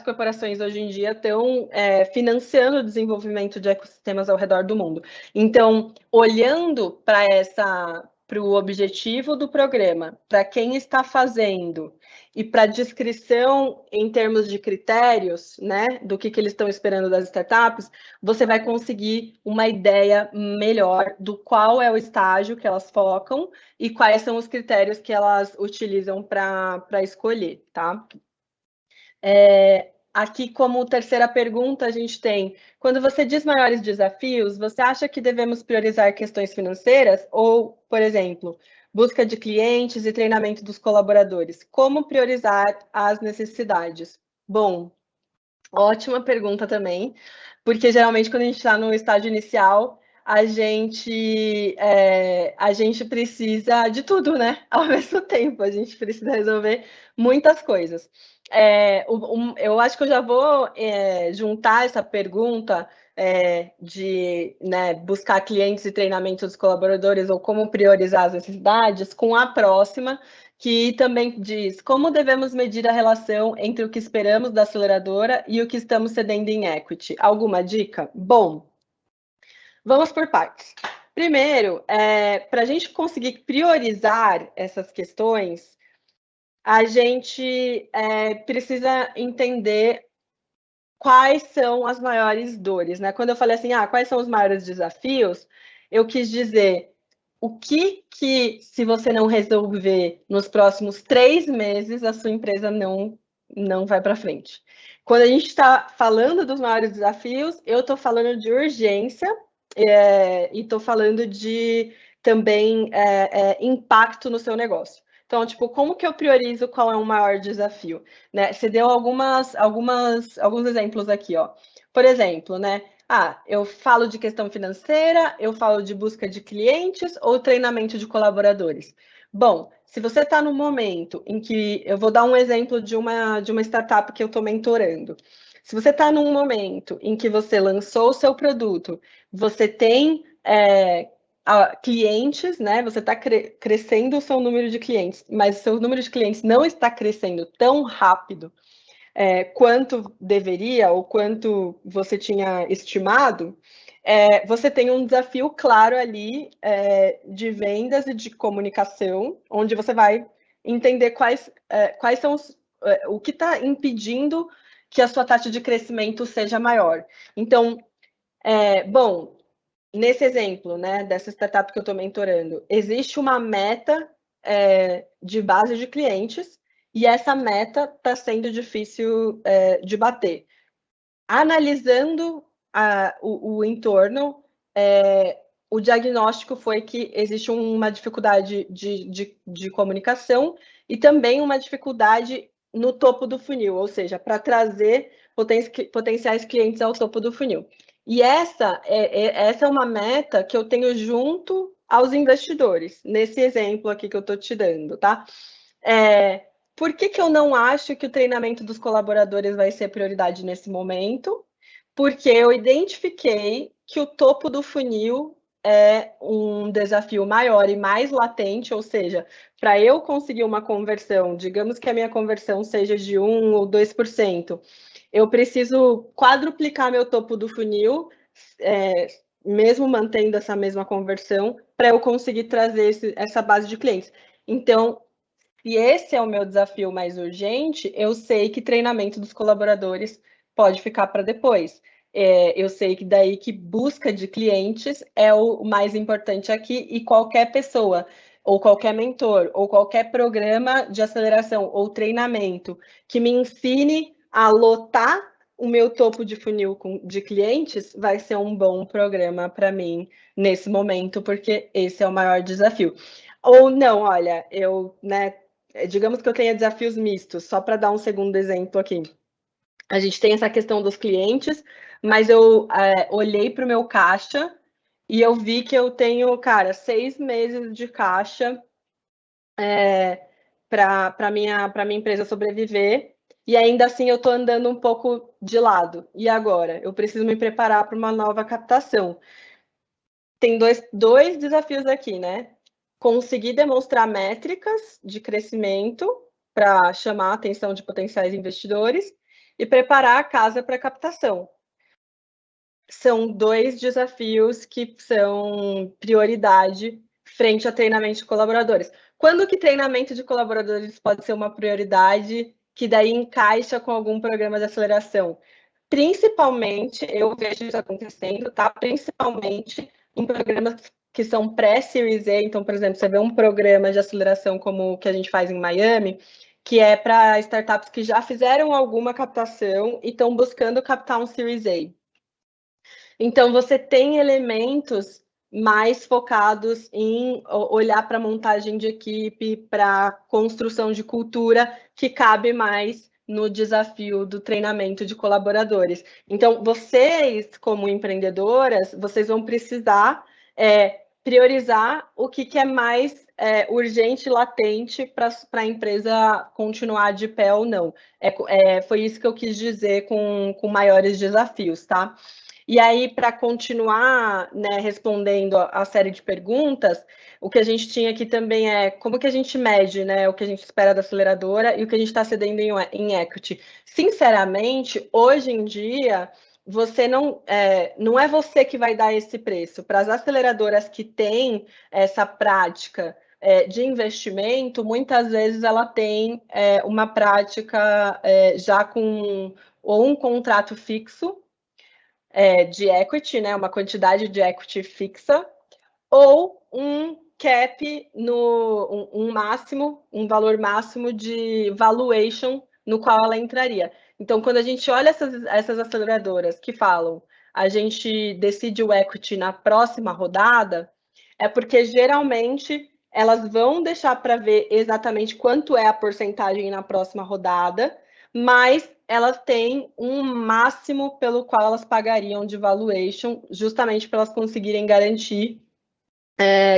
[SPEAKER 2] corporações hoje em dia estão financiando o desenvolvimento de ecossistemas ao redor do mundo. Então, olhando para o objetivo do programa, para quem está fazendo e para a descrição em termos de critérios, né, do que eles estão esperando das startups, você vai conseguir uma ideia melhor do qual é o estágio que elas focam e quais são os critérios que elas utilizam para escolher, tá? Aqui, como terceira pergunta, a gente tem: quando você diz maiores desafios, você acha que devemos priorizar questões financeiras ou, por exemplo, busca de clientes e treinamento dos colaboradores? Como priorizar as necessidades? Bom, ótima pergunta também, porque geralmente quando a gente está no estágio inicial, a gente precisa de tudo, né? Ao mesmo tempo, a gente precisa resolver muitas coisas. Eu acho que eu já vou juntar essa pergunta de, né, buscar clientes e treinamento dos colaboradores ou como priorizar as necessidades com a próxima, que também diz: como devemos medir a relação entre o que esperamos da aceleradora e o que estamos cedendo em equity? Alguma dica? Bom, vamos por partes. Primeiro, para a gente conseguir priorizar essas questões, a gente precisa entender quais são as maiores dores, né? Quando eu falei assim, quais são os maiores desafios, eu quis dizer o que, se você não resolver nos próximos 3 meses, a sua empresa não vai para frente. Quando a gente está falando dos maiores desafios, eu estou falando de urgência e estou falando de também impacto no seu negócio. Então, tipo, como que eu priorizo qual é o maior desafio? Né? Você deu alguns exemplos aqui, ó. Por exemplo, né? Eu falo de questão financeira, eu falo de busca de clientes ou treinamento de colaboradores. Bom, se você está no momento em que... Eu vou dar um exemplo de uma startup que eu estou mentorando. Se você está num momento em que você lançou o seu produto, você tem clientes, né? Você está crescendo o seu número de clientes, mas o seu número de clientes não está crescendo tão rápido quanto deveria ou quanto você tinha estimado, você tem um desafio claro ali de vendas e de comunicação, onde você vai entender quais são o que está impedindo que a sua taxa de crescimento seja maior. Então, bom, nesse exemplo, né, dessa startup que eu estou mentorando, existe uma meta de base de clientes e essa meta está sendo difícil de bater. Analisando o entorno, o diagnóstico foi que existe uma dificuldade de comunicação e também uma dificuldade no topo do funil, ou seja, para trazer potenciais clientes ao topo do funil. E essa é uma meta que eu tenho junto aos investidores, nesse exemplo aqui que eu estou te dando, tá? Por que eu não acho que o treinamento dos colaboradores vai ser prioridade nesse momento? Porque eu identifiquei que o topo do funil é um desafio maior e mais latente, ou seja, para eu conseguir uma conversão, digamos que a minha conversão seja de 1 ou 2%, eu preciso quadruplicar meu topo do funil, mesmo mantendo essa mesma conversão, para eu conseguir trazer essa base de clientes. Então, se esse é o meu desafio mais urgente, eu sei que treinamento dos colaboradores pode ficar para depois. Eu sei que daí que busca de clientes é o mais importante aqui, e qualquer pessoa, ou qualquer mentor, ou qualquer programa de aceleração ou treinamento que me ensine a lotar o meu topo de funil de clientes vai ser um bom programa para mim nesse momento, porque esse é o maior desafio. Ou não, olha, digamos que eu tenha desafios mistos, só para dar um segundo exemplo aqui. A gente tem essa questão dos clientes, mas eu olhei para o meu caixa e eu vi que eu tenho, cara, 6 meses de caixa para minha empresa sobreviver, e ainda assim eu estou andando um pouco de lado. E agora? Eu preciso me preparar para uma nova captação. Tem dois desafios aqui, né? Conseguir demonstrar métricas de crescimento para chamar a atenção de potenciais investidores e preparar a casa para captação. São 2 desafios que são prioridade frente a treinamento de colaboradores. Quando que treinamento de colaboradores pode ser uma prioridade que daí encaixa com algum programa de aceleração? Principalmente, eu vejo isso acontecendo, tá? Principalmente em programas que são pré-Series A. Então, por exemplo, você vê um programa de aceleração como o que a gente faz em Miami, que é para startups que já fizeram alguma captação e estão buscando captar um Series A. Então, você tem elementos mais focados em olhar para a montagem de equipe, para construção de cultura, que cabe mais no desafio do treinamento de colaboradores. Então, vocês, como empreendedoras, vocês vão precisar priorizar o que é mais urgente e latente para a empresa continuar de pé ou não. Foi isso que eu quis dizer com maiores desafios, tá? E aí, para continuar, né, respondendo a série de perguntas, o que a gente tinha aqui também é como que a gente mede, né, o que a gente espera da aceleradora e o que a gente está cedendo em equity. Sinceramente, hoje em dia, você não é você que vai dar esse preço. Para as aceleradoras que têm essa prática de investimento, muitas vezes ela tem uma prática já com ou um contrato fixo, de equity, né, uma quantidade de equity fixa, ou um cap um máximo, um valor máximo de valuation no qual ela entraria. Então, quando a gente olha essas aceleradoras que falam a gente decide o equity na próxima rodada, é porque geralmente elas vão deixar para ver exatamente quanto é a porcentagem na próxima rodada, mas elas têm um máximo pelo qual elas pagariam de valuation, justamente para elas conseguirem garantir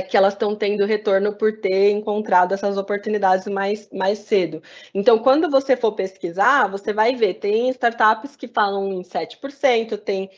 [SPEAKER 2] que elas estão tendo retorno por ter encontrado essas oportunidades mais cedo. Então, quando você for pesquisar, você vai ver, tem startups que falam em 7%, tem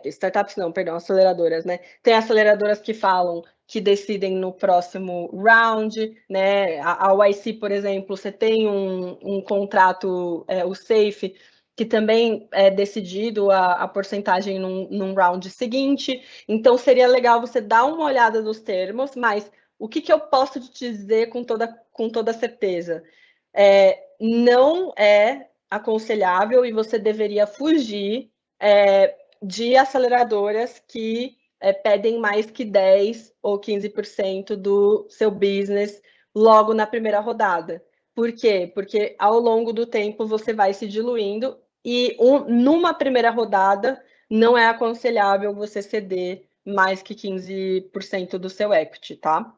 [SPEAKER 2] startups não, perdão, aceleradoras, né? Tem aceleradoras que falam que decidem no próximo round, né? A YC, por exemplo, você tem um contrato, o SAFE, que também é decidido a porcentagem num round seguinte. Então, seria legal você dar uma olhada nos termos, mas o que eu posso te dizer com toda certeza? Não é aconselhável e você deveria fugir de aceleradoras que pedem mais que 10% ou 15% do seu business logo na primeira rodada. Por quê? Porque ao longo do tempo você vai se diluindo e numa primeira rodada não é aconselhável você ceder mais que 15% do seu equity, tá?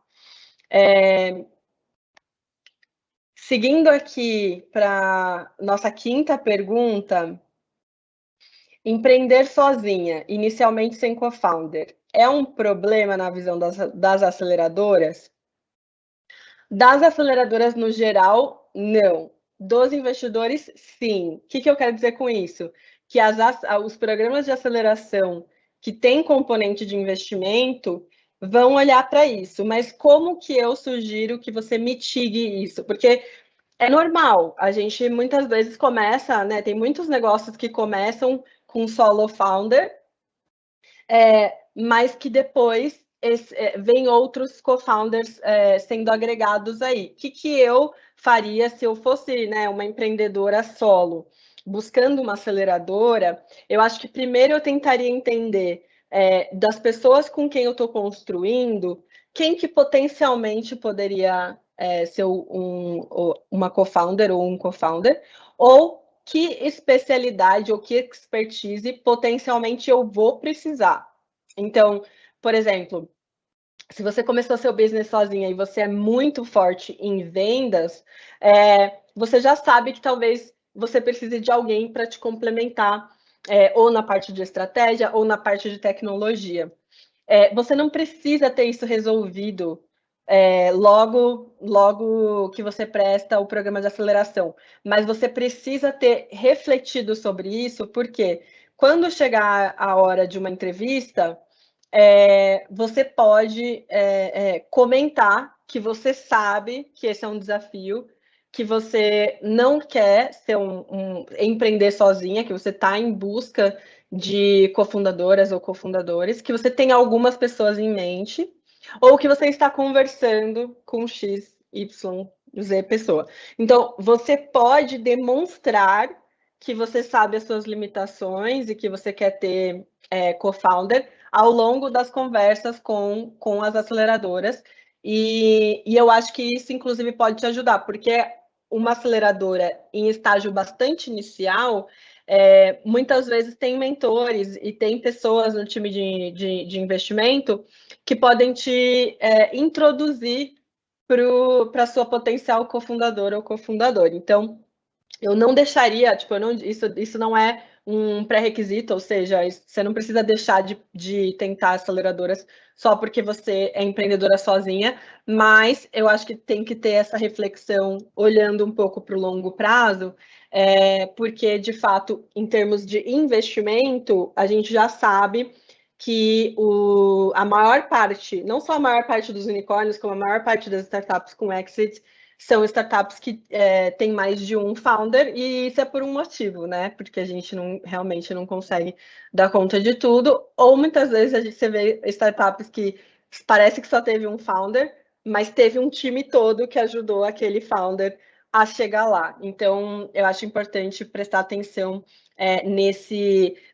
[SPEAKER 2] Seguindo aqui para nossa quinta pergunta, empreender sozinha, inicialmente sem co-founder, é um problema na visão das aceleradoras? Das aceleradoras no geral, não. Dos investidores, sim. O que eu quero dizer com isso? Que os programas de aceleração que têm componente de investimento vão olhar para isso. Mas como que eu sugiro que você mitigue isso? Porque é normal, a gente muitas vezes começa, né? Tem muitos negócios que começam com solo founder, mas que depois vem outros co-founders sendo agregados aí. O que eu faria se eu fosse, né, uma empreendedora solo? buscando uma aceleradora, eu acho que primeiro eu tentaria entender das pessoas com quem eu estou construindo, quem que potencialmente poderia ser uma co-founder ou um co-founder, ou que especialidade ou que expertise potencialmente eu vou precisar. Então, por exemplo, se você começou seu business sozinha e você é muito forte em vendas, você já sabe que talvez você precise de alguém para te complementar, ou na parte de estratégia ou na parte de tecnologia. Você não precisa ter isso resolvido logo que você presta o programa de aceleração, mas você precisa ter refletido sobre isso, porque quando chegar a hora de uma entrevista, você pode comentar que você sabe que esse é um desafio, que você não quer ser empreender sozinha, que você está em busca de cofundadoras ou cofundadores, que você tem algumas pessoas em mente, ou que você está conversando com X, Y, Z pessoa. Então, você pode demonstrar que você sabe as suas limitações e que você quer ter co-founder ao longo das conversas com as aceleradoras. E eu acho que isso, inclusive, pode te ajudar, porque uma aceleradora em estágio bastante inicial, muitas vezes tem mentores e tem pessoas no time de investimento que podem te introduzir para a sua potencial cofundadora ou cofundador. Então, eu não deixaria, tipo, isso não é um pré-requisito, ou seja, você não precisa deixar de tentar aceleradoras só porque você é empreendedora sozinha, mas eu acho que tem que ter essa reflexão olhando um pouco para o longo prazo, porque, de fato, em termos de investimento, a gente já sabe que a maior parte, não só a maior parte dos unicórnios, como a maior parte das startups com exit, são startups que têm mais de um founder, e isso é por um motivo, né? Porque a gente realmente não consegue dar conta de tudo, ou muitas vezes você vê startups que parece que só teve um founder, mas teve um time todo que ajudou aquele founder a chegar lá. Então, eu acho importante prestar atenção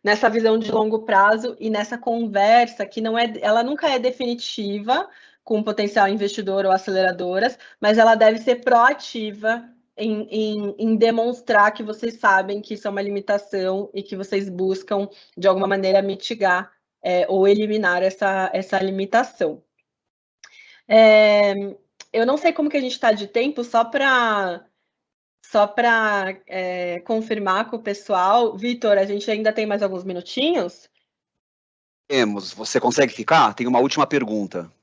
[SPEAKER 2] nessa visão de longo prazo e nessa conversa que ela nunca é definitiva, com potencial investidor ou aceleradoras, mas ela deve ser proativa em demonstrar que vocês sabem que isso é uma limitação e que vocês buscam, de alguma maneira, mitigar ou eliminar essa limitação. Eu não sei como que a gente está de tempo, só para confirmar com o pessoal. Vitor, a gente ainda tem mais alguns minutinhos?
[SPEAKER 1] Temos. Você consegue ficar? Tem uma última pergunta.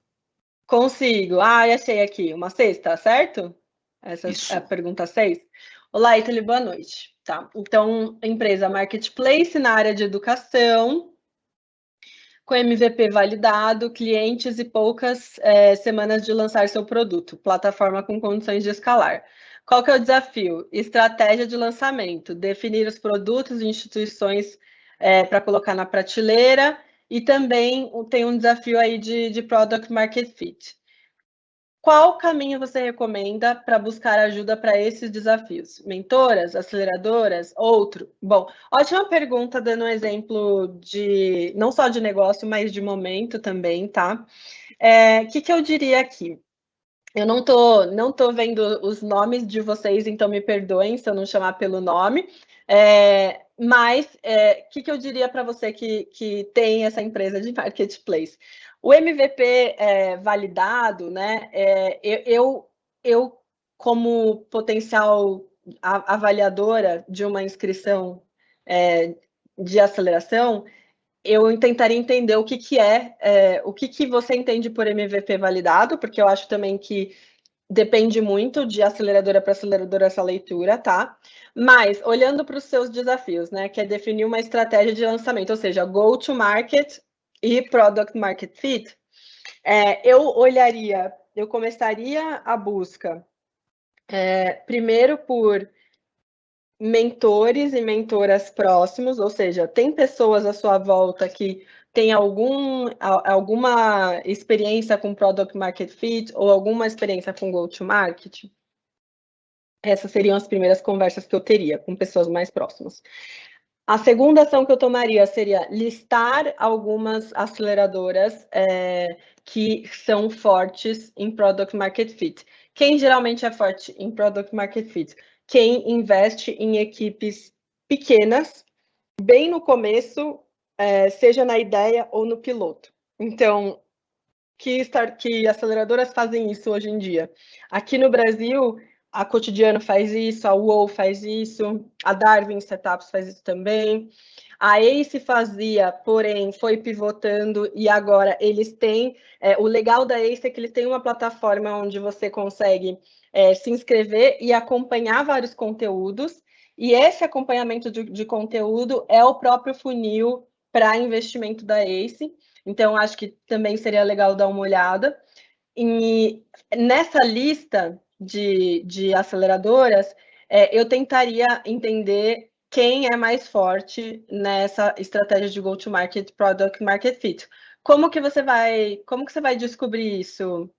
[SPEAKER 2] Consigo. Achei aqui. Uma sexta, certo? Essa
[SPEAKER 1] Isso.
[SPEAKER 2] é a pergunta 6. Olá, Italy, boa noite. Tá. Então, empresa Marketplace na área de educação, com MVP validado, clientes e poucas semanas de lançar seu produto, plataforma com condições de escalar. Qual que é o desafio? Estratégia de lançamento, definir os produtos e instituições para colocar na prateleira, e também tem um desafio aí de Product Market Fit. Qual caminho você recomenda para buscar ajuda para esses desafios? Mentoras, aceleradoras, outro? Bom, ótima pergunta, dando um exemplo não só de negócio, mas de momento também, tá? Que eu diria aqui? Eu não tô vendo os nomes de vocês, então me perdoem se eu não chamar pelo nome. Mas que eu diria para você que tem essa empresa de marketplace? O MVP validado, né? Eu, como potencial avaliadora de uma inscrição de aceleração, eu tentaria entender o que é, o que você entende por MVP validado, porque eu acho também que depende muito de aceleradora para aceleradora essa leitura, tá? Mas, olhando para os seus desafios, né, que é definir uma estratégia de lançamento, ou seja, go to market e product market fit, eu começaria a busca primeiro por mentores e mentoras próximos, ou seja, tem pessoas à sua volta que têm alguma experiência com Product Market Fit ou alguma experiência com Go-to-Market? Essas seriam as primeiras conversas que eu teria com pessoas mais próximas. A segunda ação que eu tomaria seria listar algumas aceleradoras que são fortes em Product Market Fit. Quem geralmente é forte em Product Market Fit? Quem investe em equipes pequenas, bem no começo, seja na ideia ou no piloto. Então, que aceleradoras fazem isso hoje em dia? Aqui no Brasil, a Cotidiano faz isso, a UOL faz isso, a Darwin Startups faz isso também. A ACE fazia, porém, foi pivotando e agora eles têm... o legal da ACE é que eles têm uma plataforma onde você consegue se inscrever e acompanhar vários conteúdos, e esse acompanhamento de conteúdo é o próprio funil para investimento da ACE. Então, acho que também seria legal dar uma olhada. E nessa lista de aceleradoras, eu tentaria entender quem é mais forte nessa estratégia de go-to-market, product market fit. Como que você vai descobrir isso?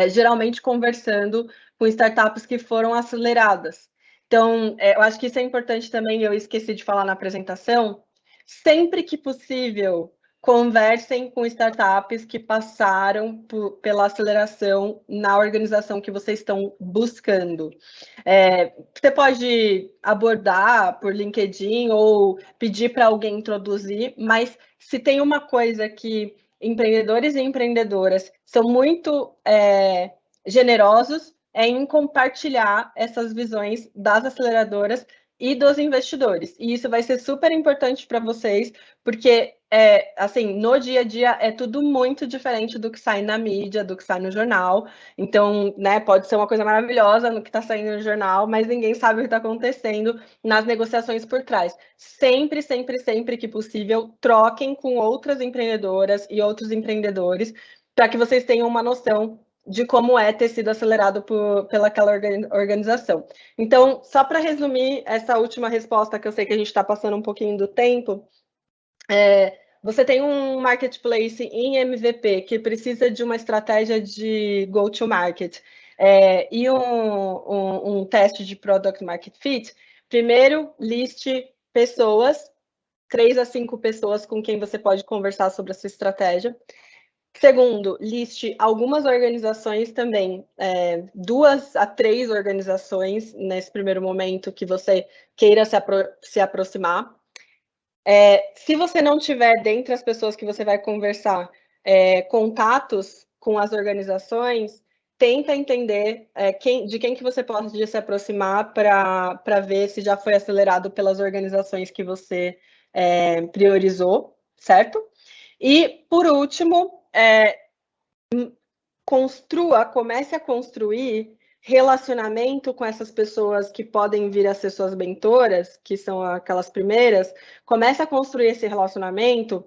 [SPEAKER 2] Geralmente conversando com startups que foram aceleradas. Então, eu acho que isso é importante também, eu esqueci de falar na apresentação. Sempre que possível, conversem com startups que passaram pela aceleração na organização que vocês estão buscando. Você pode abordar por LinkedIn ou pedir para alguém introduzir, mas se tem uma coisa que empreendedores e empreendedoras são muito generosos em compartilhar essas visões das aceleradoras e dos investidores. E isso vai ser super importante para vocês, porque, assim, no dia a dia é tudo muito diferente do que sai na mídia, do que sai no jornal. Então, né, pode ser uma coisa maravilhosa no que está saindo no jornal, mas ninguém sabe o que está acontecendo nas negociações por trás. Sempre, sempre, sempre que possível, troquem com outras empreendedoras e outros empreendedores para que vocês tenham uma noção de como é ter sido acelerado pelaquela organização. Então, só para resumir essa última resposta, que eu sei que a gente está passando um pouquinho do tempo, você tem um marketplace em MVP que precisa de uma estratégia de go-to-market e um teste de product market fit. Primeiro, liste pessoas, 3 a 5 pessoas com quem você pode conversar sobre a sua estratégia. Segundo, liste algumas organizações também, 2 a 3 organizações nesse primeiro momento que você queira se aproximar. Se você não tiver, dentre as pessoas que você vai conversar, contatos com as organizações, tenta entender de quem que você pode se aproximar para ver se já foi acelerado pelas organizações que você priorizou, certo? E, por último, comece a construir relacionamento com essas pessoas que podem vir a ser suas mentoras, que são aquelas primeiras. Comece a construir esse relacionamento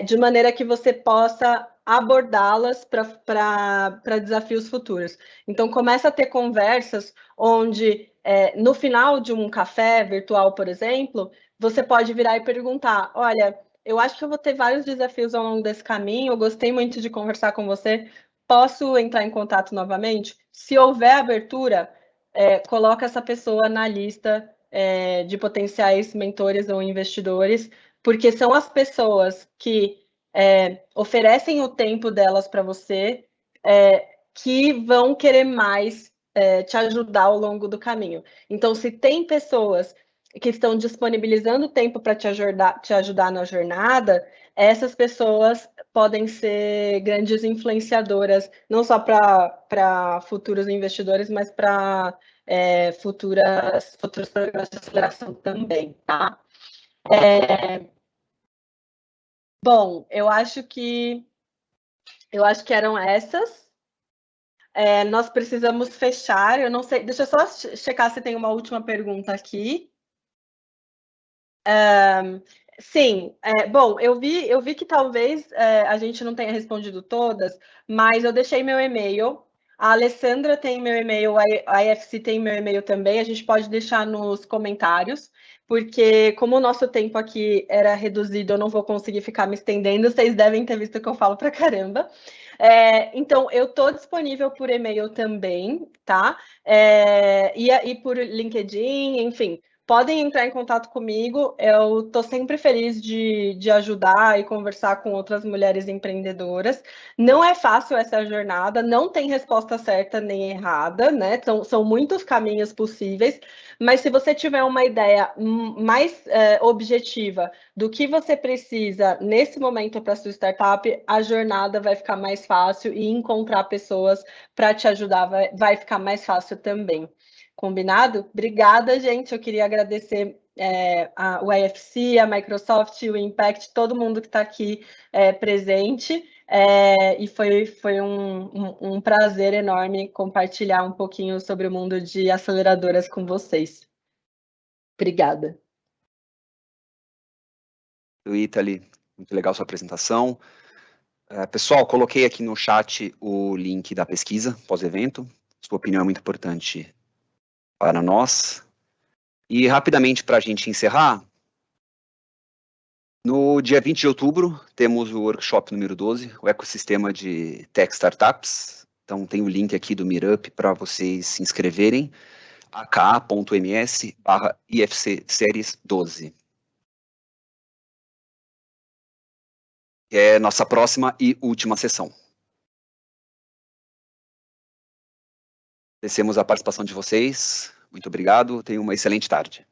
[SPEAKER 2] de maneira que você possa abordá-las para desafios futuros. Então, comece a ter conversas onde, no final de um café virtual, por exemplo, você pode virar e perguntar: olha, eu acho que eu vou ter vários desafios ao longo desse caminho, eu gostei muito de conversar com você, posso entrar em contato novamente? Se houver abertura, coloca essa pessoa na lista de potenciais mentores ou investidores, porque são as pessoas que oferecem o tempo delas para você, que vão querer mais te ajudar ao longo do caminho. Então, se tem pessoas que estão disponibilizando tempo para te ajudar na jornada, essas pessoas podem ser grandes influenciadoras, não só para futuros investidores, mas para futuros programas de aceleração também, tá? Bom, eu acho que eram essas. Nós precisamos fechar, eu não sei, deixa eu só checar se tem uma última pergunta aqui. Sim, bom, eu vi que talvez a gente não tenha respondido todas, mas eu deixei meu e-mail. A Alessandra tem meu e-mail, a IFC tem meu e-mail também, a gente pode deixar nos comentários. porque como o nosso tempo aqui era reduzido, eu não vou conseguir ficar me estendendo, vocês devem ter visto que eu falo pra caramba. Então, eu estou disponível por e-mail também, tá? E por LinkedIn, enfim. Podem entrar em contato comigo, eu estou sempre feliz de ajudar e conversar com outras mulheres empreendedoras. Não é fácil essa jornada, não tem resposta certa nem errada, né? São muitos caminhos possíveis, mas se você tiver uma ideia mais objetiva do que você precisa nesse momento para sua startup, a jornada vai ficar mais fácil e encontrar pessoas para te ajudar vai ficar mais fácil também. Combinado? Obrigada, gente. Eu queria agradecer o IFC, a Microsoft, o Impact, todo mundo que está aqui presente. E foi um prazer enorme compartilhar um pouquinho sobre o mundo de aceleradoras com vocês. Obrigada.
[SPEAKER 1] Ítali, muito legal sua apresentação. Pessoal, coloquei aqui no chat o link da pesquisa pós-evento. Sua opinião é muito importante para nós. E rapidamente, para a gente encerrar, no dia 20 de outubro, temos o workshop número 12, o ecossistema de tech startups. Então, tem o link aqui do Meetup para vocês se inscreverem, aka.ms/IFC Series 12. É nossa próxima e última sessão. Agradecemos a participação de vocês. Muito obrigado. Tenham uma excelente tarde.